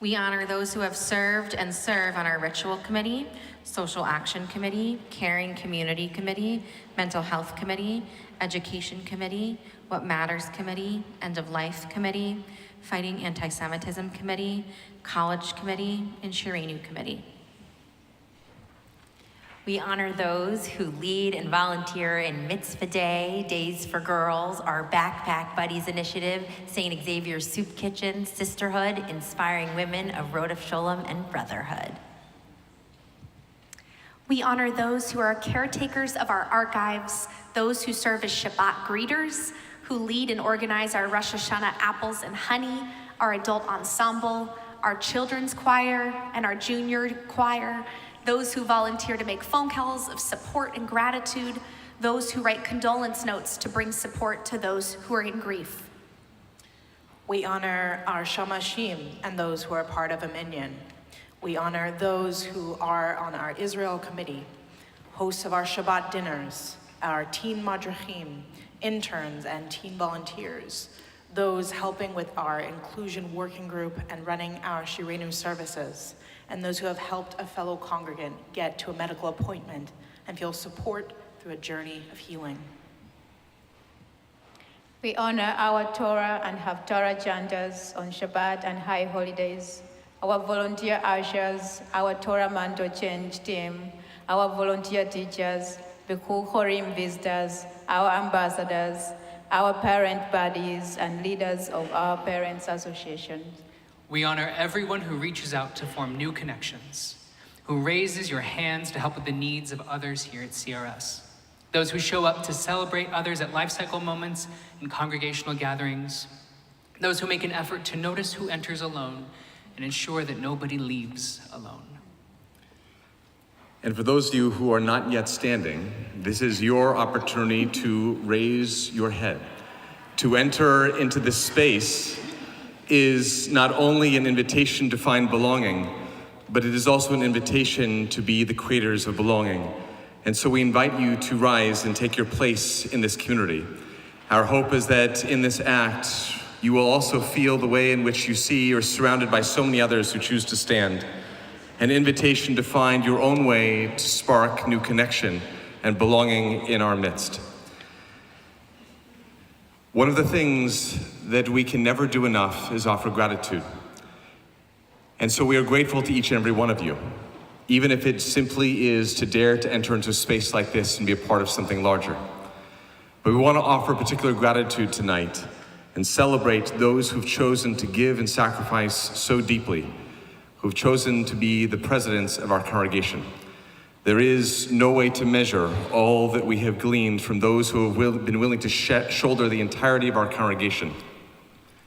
We honor those who have served and serve on our ritual committee, social action committee, caring community committee, mental health committee, education committee, what matters committee, end of life committee, fighting anti-Semitism committee, college committee, and Shirenu committee. We honor those who lead and volunteer in Mitzvah Day, Days for Girls, our Backpack Buddies initiative, St. Xavier's Soup Kitchen, Sisterhood, Inspiring Women of Rodeh Shalom, and Brotherhood. We honor those who are caretakers of our archives, those who serve as Shabbat greeters, who lead and organize our Rosh Hashanah Apples and Honey, our adult ensemble, our children's choir, and our junior choir, those who volunteer to make phone calls of support and gratitude, those who write condolence notes to bring support to those who are in grief. We honor our Shamashim and those who are part of a minyan. We honor those who are on our Israel committee, hosts of our Shabbat dinners, our teen madrichim, interns and teen volunteers, those helping with our inclusion working group and running our Shirenu services, and those who have helped a fellow congregant get to a medical appointment and feel support through a journey of healing. We honor our Torah and Haftarah jandas on Shabbat and high holidays, our volunteer ushers, our Torah Manto change team, our volunteer teachers, Bikuh Chorim visitors, our ambassadors, our parent bodies, and leaders of our parents' associations. We honor everyone who reaches out to form new connections, who raises your hands to help with the needs of others here at CRS, those who show up to celebrate others at life cycle moments and congregational gatherings, those who make an effort to notice who enters alone and ensure that nobody leaves alone. And for those of you who are not yet standing, this is your opportunity to raise your head. To enter into this space is not only an invitation to find belonging, but it is also an invitation to be the creators of belonging. And so we invite you to rise and take your place in this community. Our hope is that in this act, you will also feel the way in which you see you're surrounded by so many others who choose to stand. An invitation to find your own way to spark new connection and belonging in our midst. One of the things that we can never do enough is offer gratitude. And so we are grateful to each and every one of you, even if it simply is to dare to enter into a space like this and be a part of something larger. But we want to offer particular gratitude tonight and celebrate those who've chosen to give and sacrifice so deeply, who've chosen to be the presidents of our congregation. There is no way to measure all that we have gleaned from those who have been willing to shoulder the entirety of our congregation,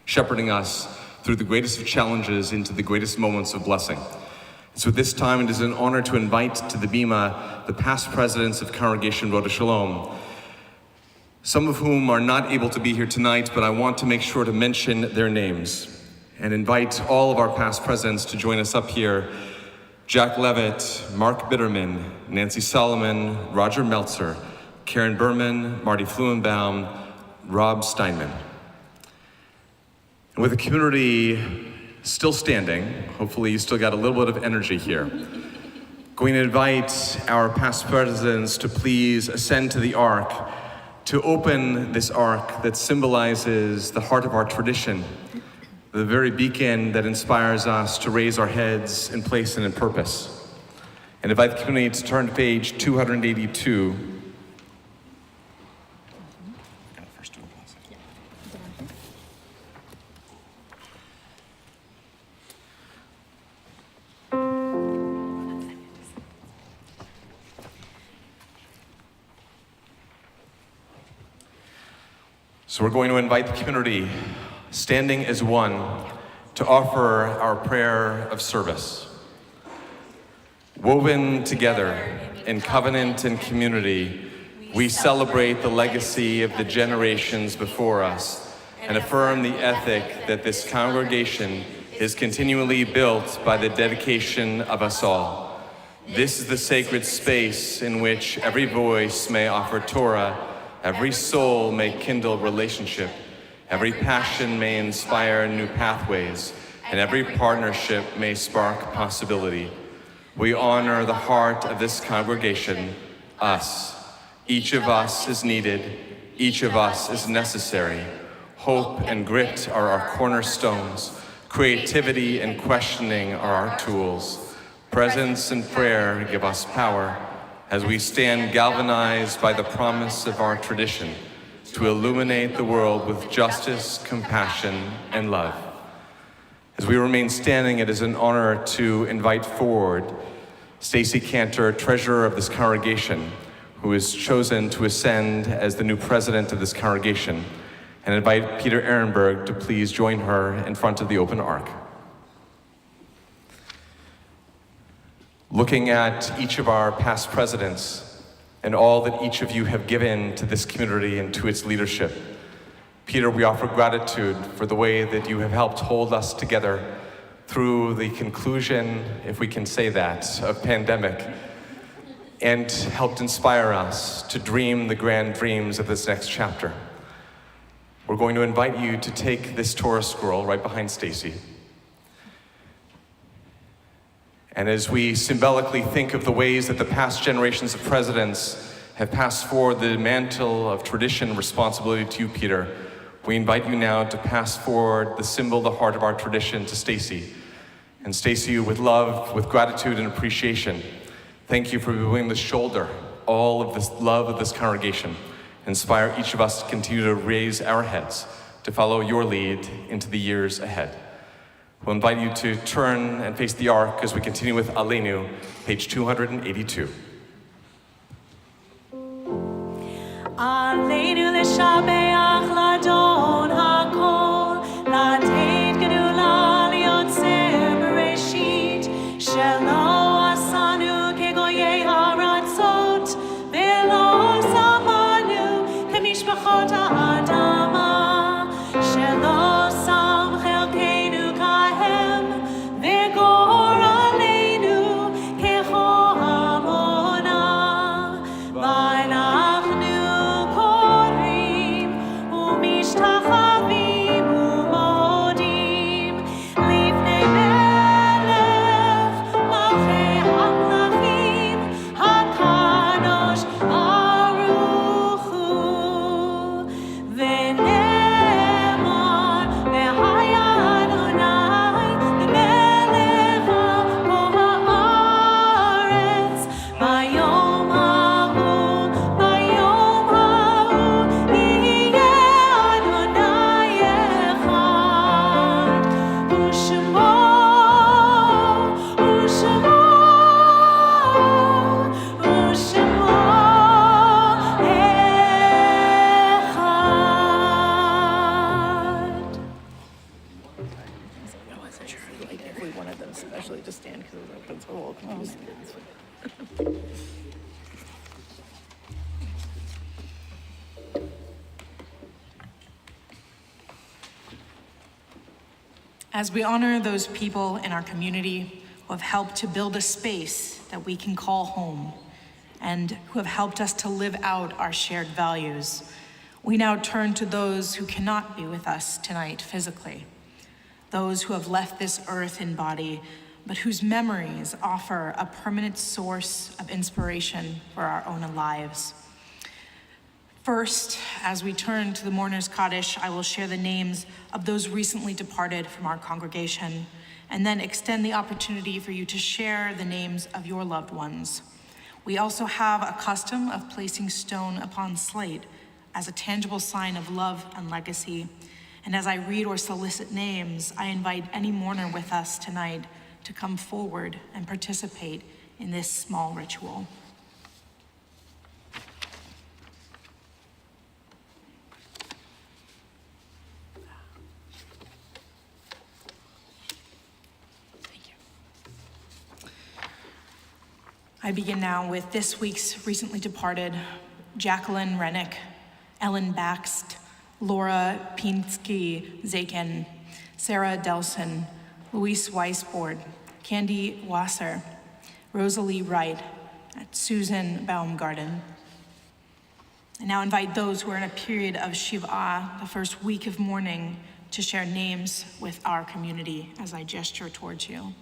shepherding us through the greatest of challenges into the greatest moments of blessing. So this time it is an honor to invite to the Bima the past presidents of Congregation Roda Shalom, some of whom are not able to be here tonight, but I want to make sure to mention their names and invite all of our past presidents to join us up here. Jack Levitt, Mark Bitterman, Nancy Solomon, Roger Meltzer, Karen Berman, Marty Fluenbaum, Rob Steinman. And with the community still standing, hopefully you still got a little bit of energy here, going to invite our past presidents to please ascend to the ark, to open this ark that symbolizes the heart of our tradition, the very beacon that inspires us to raise our heads in place and in purpose. And invite the community to turn to page 282. So we're going to invite the community, standing as one, to offer our prayer of service. Woven together in covenant and community, we celebrate the legacy of the generations before us and affirm the ethic that this congregation is continually built by the dedication of us all. This is the sacred space in which every voice may offer Torah, every soul may kindle relationship, every passion may inspire new pathways, and every partnership may spark possibility. We honor the heart of this congregation, us. Each of us is needed, each of us is necessary. Hope and grit are our cornerstones. Creativity and questioning are our tools. Presence and prayer give us power as we stand galvanized by the promise of our tradition to illuminate the world with justice, compassion, and love. As we remain standing, it is an honor to invite forward Stacy Cantor, treasurer of this congregation, who is chosen to ascend as the new president of this congregation, and invite Peter Ehrenberg to please join her in front of the open ark. Looking at each of our past presidents and all that each of you have given to this community and to its leadership, Peter, we offer gratitude for the way that you have helped hold us together through the conclusion, if we can say that, of pandemic, and helped inspire us to dream the grand dreams of this next chapter. We're going to invite you to take this Torah scroll right behind Stacy. And as we symbolically think of the ways that the past generations of presidents have passed forward the mantle of tradition and responsibility to you, Peter, we invite you now to pass forward the symbol, the heart of our tradition, to Stacy. And Stacy, with love, with gratitude and appreciation, thank you for being willing to shoulder all of this love of this congregation. Inspire each of us to continue to raise our heads, to follow your lead into the years ahead. We'll invite you to turn and face the ark as we continue with Aleinu, page 282. Aleinu l'shabeach l'adon hakol, l'ateit gedula liotzer bereshit, shelo asanu kegoyei haratzot, velo samanu kemishpachot ha'adama, shelo sam chelkeinu kahem, vegor aleinu kecho hamona, v'anachnu korim As we honor those people in our community who have helped to build a space that we can call home and who have helped us to live out our shared values, we now turn to those who cannot be with us tonight physically, those who have left this earth in body, but whose memories offer a permanent source of inspiration for our own lives. First, as we turn to the Mourner's Kaddish, I will share the names of those recently departed from our congregation, and then extend the opportunity for you to share the names of your loved ones. We also have a custom of placing stone upon slate as a tangible sign of love and legacy. And as I read or solicit names, I invite any mourner with us tonight to come forward and participate in this small ritual. I begin now with this week's recently departed Jacqueline Rennick, Ellen Baxt, Laura Pinsky-Zaken, Sarah Delson, Luis Weisbord, Candy Wasser, Rosalie Wright, Susan Baumgarten. I now invite those who are in a period of Shiva, the first week of mourning, to share names with our community as I gesture towards you.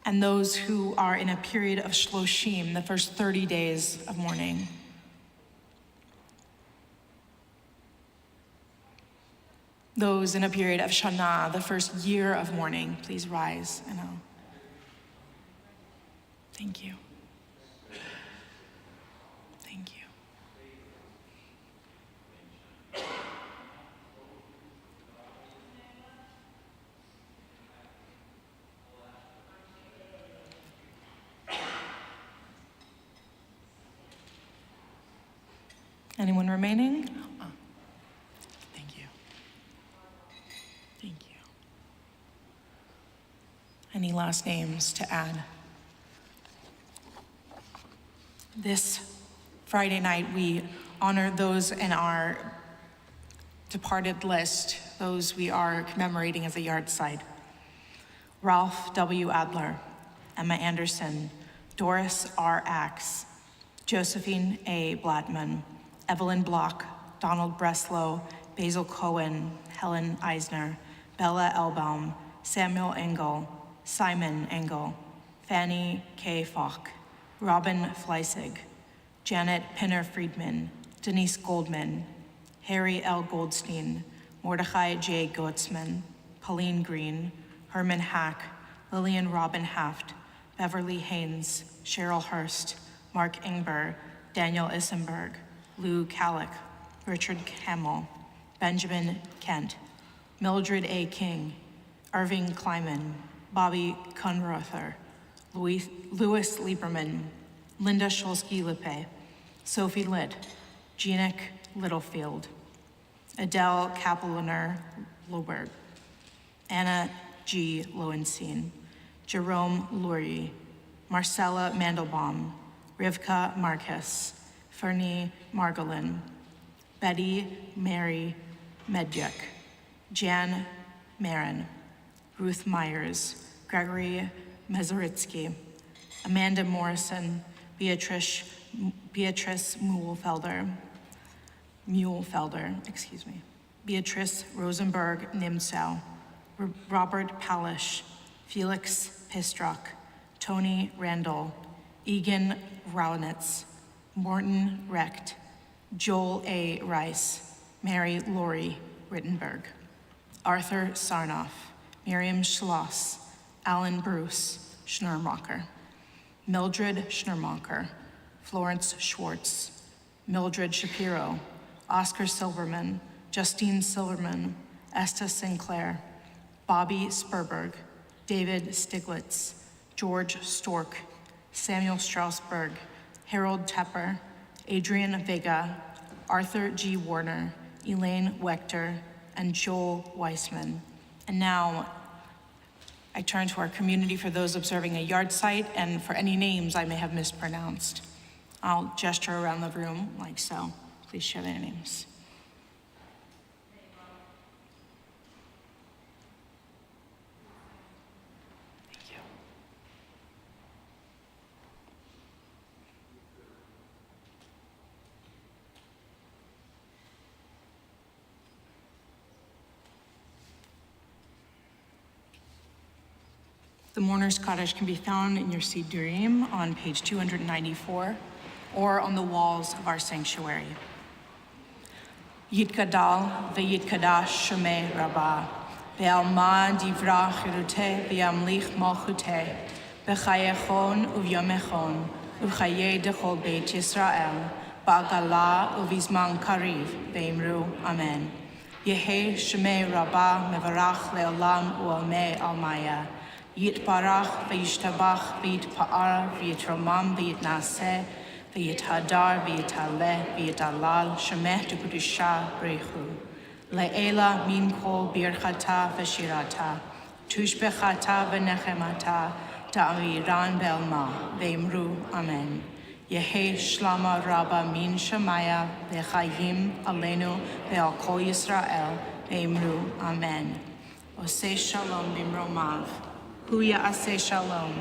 And those who are in a period of Shloshim, the first 30 days of mourning. Those in a period of Shana, the first year of mourning, please rise and thank you. Thank you. Anyone remaining? Thank you. Thank you. Any last names to add? This Friday night, we honor those in our departed list, those we are commemorating as a yard site. Ralph W. Adler, Emma Anderson, Doris R. Axe, Josephine A. Blattman, Evelyn Block, Donald Breslow, Basil Cohen, Helen Eisner, Bella Elbaum, Samuel Engel, Simon Engel, Fanny K. Falk, Robin Fleissig, Janet Pinner-Friedman, Denise Goldman, Harry L. Goldstein, Mordechai J. Goetzman, Pauline Green, Herman Hack, Lillian Robin Haft, Beverly Haynes, Cheryl Hurst, Mark Ingber, Daniel Issenberg, Lou Calick, Richard Hamill, Benjamin Kent, Mildred A. King, Irving Kleiman, Bobby Kunrother, Louis Lieberman, Linda Shulsky-Lippe, Sophie Litt, Jeanick Littlefield, Adele Kapelaner Loberg, Anna G. Lowenstein, Jerome Lurie, Marcella Mandelbaum, Rivka Marquez, Fernie Margolin, Betty Mary Medjuk, Jan Marin, Ruth Myers, Gregory Mezaritsky, Amanda Morrison, Beatrice Muehlfelder, Beatrice Rosenberg Nimsow, Robert Palish, Felix Pistrock, Tony Randall, Egan Raunitz, Morton Recht, Joel A. Rice, Mary Laurie Rittenberg, Arthur Sarnoff, Miriam Schloss, Alan Bruce Schnurmacher, Mildred Schnurmacher, Florence Schwartz, Mildred Shapiro, Oscar Silverman, Justine Silverman, Esta Sinclair, Bobby Spurberg, David Stiglitz, George Stork, Samuel Strasberg, Harold Tepper, Adrian Vega, Arthur G. Warner, Elaine Wechter, and Joel Weissman. And now I turn to our community for those observing a yard site and for any names I may have mispronounced. I'll gesture around the room like so. Please share their names. Thank you. The mourner's cottage can be found in your Sidurim on page 294 or on the walls of our sanctuary. Yitgadal ve'yitkadash shemei Rabbah, ve'alma divra chirute ve'amlich malchute, b'chayechon uvyomechon, u'chaye dechol beit Yisrael, ba'gala uvizman kariv, ve'imru amen. Yehe shemei Rabbah mevarach le'olam u'almei almaya, Yitbarach ve'yishtabach ve'yitpa'ar ve'yitramam ve'yitnaseh ve'yithadar ve'yitaleh ve'yitalal shemeh dekudusha brechu le'ela min kol birchata ve'shirata tushbechata ve'nechemata ta'amiran be'alma ve'imru amen. Yehe shlama rabba min shemaya ve'chayim alenu ve'al kol Yisrael ve'imru amen. Oseh shalom bimromav. Hu ya'aseh shalom,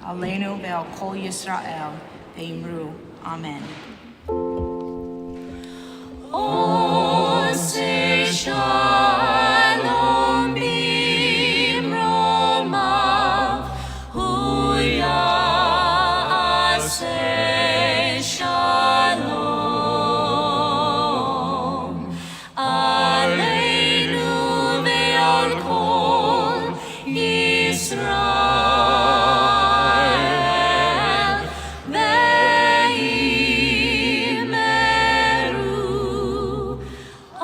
aleinu ve'al kol Yisrael, ve'imru, amen. Oseh shalom bimromav, hu ya'aseh shalom, aleinu ve'al kol Yisrael, ve'imeru,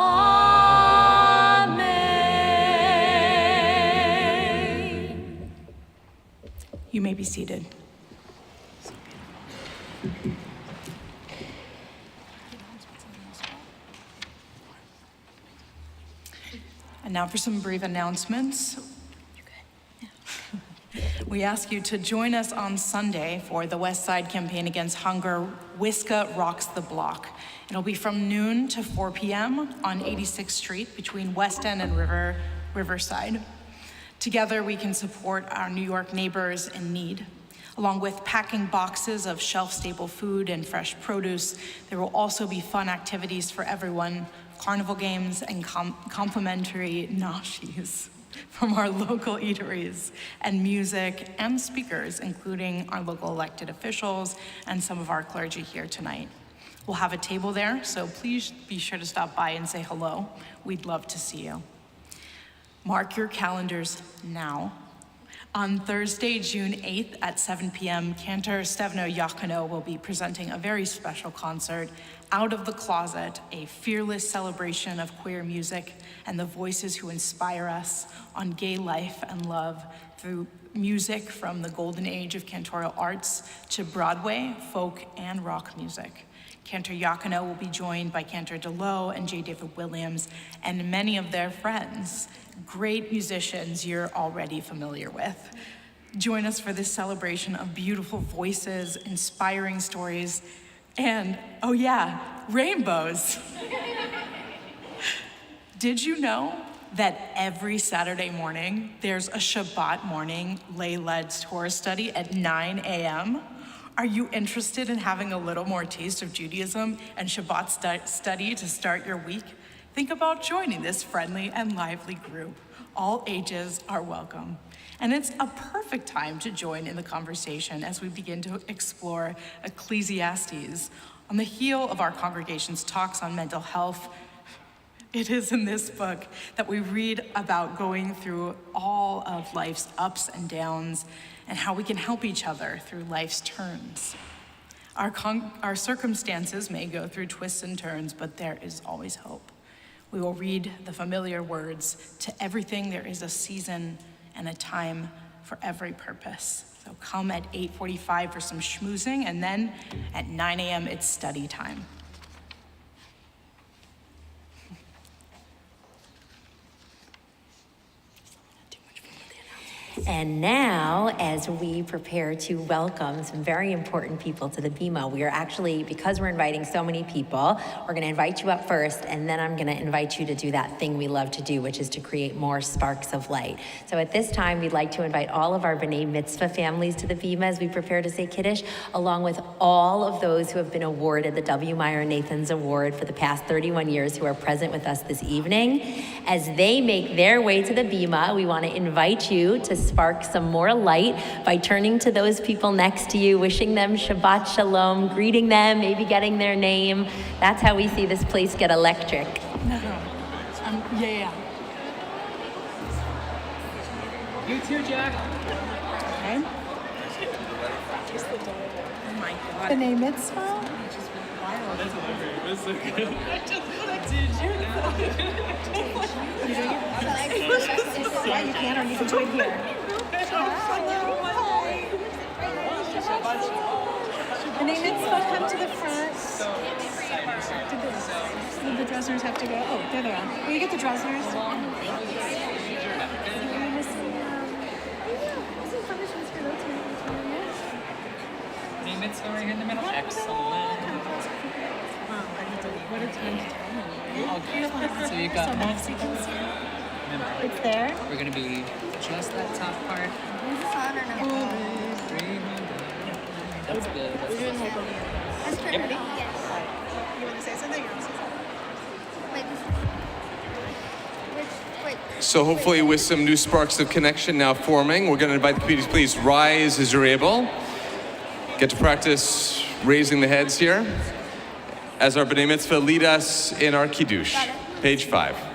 amen. You may be seated. And now for some brief announcements. We ask you to join us on Sunday for the West Side Campaign Against Hunger, Whiska Rocks the Block. It'll be from noon to 4 p.m. on 86th Street between West End and Riverside. Together, we can support our New York neighbors in need. Along with packing boxes of shelf-stable food and fresh produce, there will also be fun activities for everyone, carnival games, and complimentary noshes from our local eateries, and music and speakers, including our local elected officials and some of our clergy here tonight. We'll have a table there, so please be sure to stop by and say hello. We'd love to see you. Mark your calendars now. On Thursday, June 8th at 7 p.m., Cantor Stevno Yakono will be presenting a very special concert, Out of the Closet, a fearless celebration of queer music and the voices who inspire us on gay life and love through music from the golden age of cantorial arts to Broadway, folk, and rock music. Cantor Yakono will be joined by Cantor DeLoe and J. David Williams and many of their friends, great musicians you're already familiar with. Join us for this celebration of beautiful voices, inspiring stories, and, oh yeah, rainbows. Did you know that every Saturday morning there's a Shabbat morning lay-led Torah study at 9 a.m.? Are you interested in having a little more taste of Judaism and Shabbat study to start your week? Think about joining this friendly and lively group. All ages are welcome. And it's a perfect time to join in the conversation as we begin to explore Ecclesiastes. On the heel of our congregation's talks on mental health, it is in this book that we read about going through all of life's ups and downs and how we can help each other through life's turns. Our circumstances may go through twists and turns, but there is always hope. We will read the familiar words, "To everything there is a season and a time for every purpose." So come at 8:45 for some schmoozing, and then at 9 a.m. it's study time. And now, as we prepare to welcome some very important people to the Bima, we are actually, because we're inviting so many people, we're going to invite you up first, and then I'm going to invite you to do that thing we love to do, which is to create more sparks of light. So at this time, we'd like to invite all of our B'nai Mitzvah families to the Bima as we prepare to say Kiddush, along with all of those who have been awarded the W. Meyer Nathans Award for the past 31 years who are present with us this evening. As they make their way to the Bima, we want to invite you to spark some more light by turning to those people next to you, wishing them Shabbat Shalom, greeting them, maybe getting their name. That's how we see this place get electric. Yeah. You too, Jack. Okay. Oh my God. The name Mitzvah? That's hilarious. That's so good. Yeah, you can, or you can do it here. The name Mitzvah, come to the front. Did the Dresners have to go? Oh, there they are. Will you get the Dresners? Name it right here in the middle. Excellent. What a time to Okay. So you got Mexicans here. It's there. We're gonna be just that top part. That's good. That's good. Yep. You want to say something? So hopefully with some new sparks of connection now forming, we're going to invite the community to please rise as you're able. Get to practice raising the heads here as our B'nai Mitzvah lead us in our Kiddush. Page 5.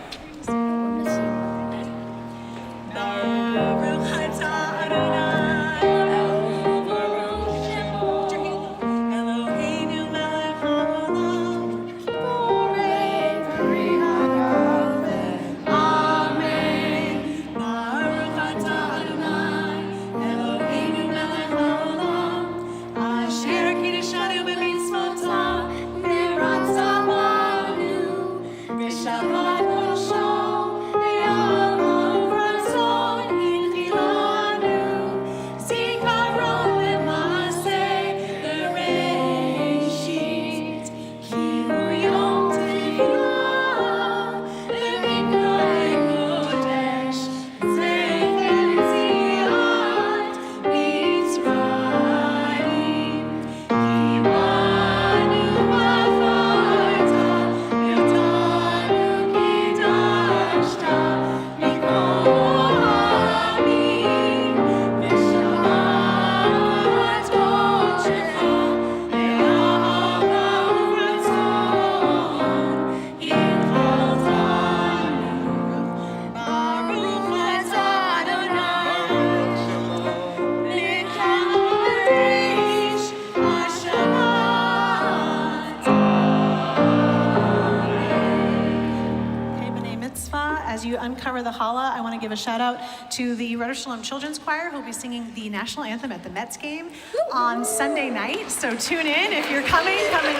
As you uncover the challah, I want to give a shout out to the Erev Shabbat Children's Choir who will be singing the national anthem at the Mets game on Sunday night. So tune in if you're coming. Come and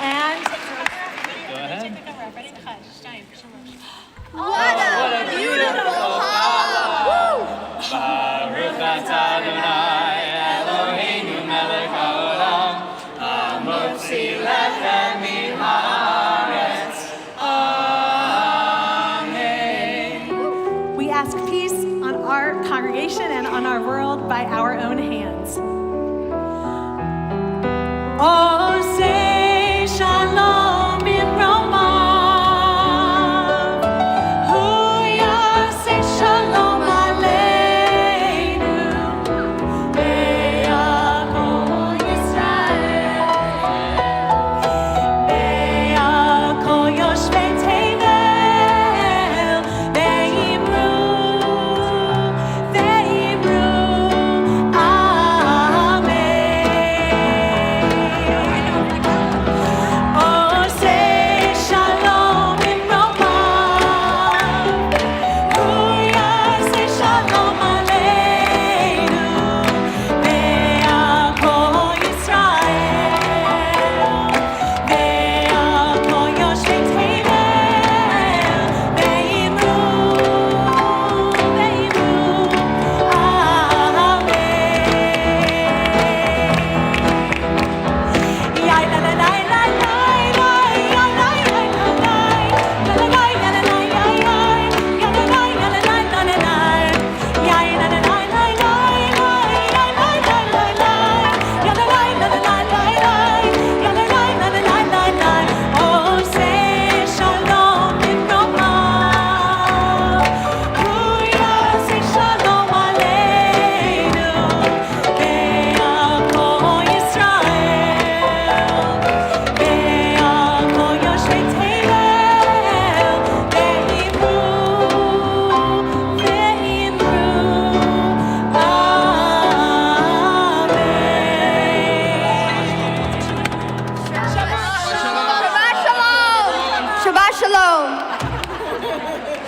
and Go ahead. What a beautiful hall! Baruch atah Adonai Eloheinu melech haolam hamotzi lechem min haaretz. Amen. we ask peace on our congregation and on our world by our own hands. Oh, say shalom in Roma. Hu yaseh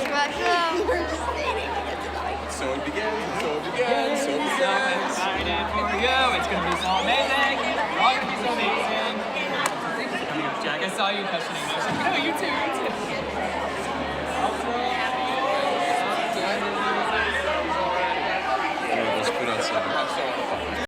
Shabbat shalom. So it begins, so it begins, so it begins. So excited for you. It's going to be so amazing. It's all going to be so amazing. Coming up, Jack. I saw you questioning me. I was like, no, you too, you too. Let's put on some.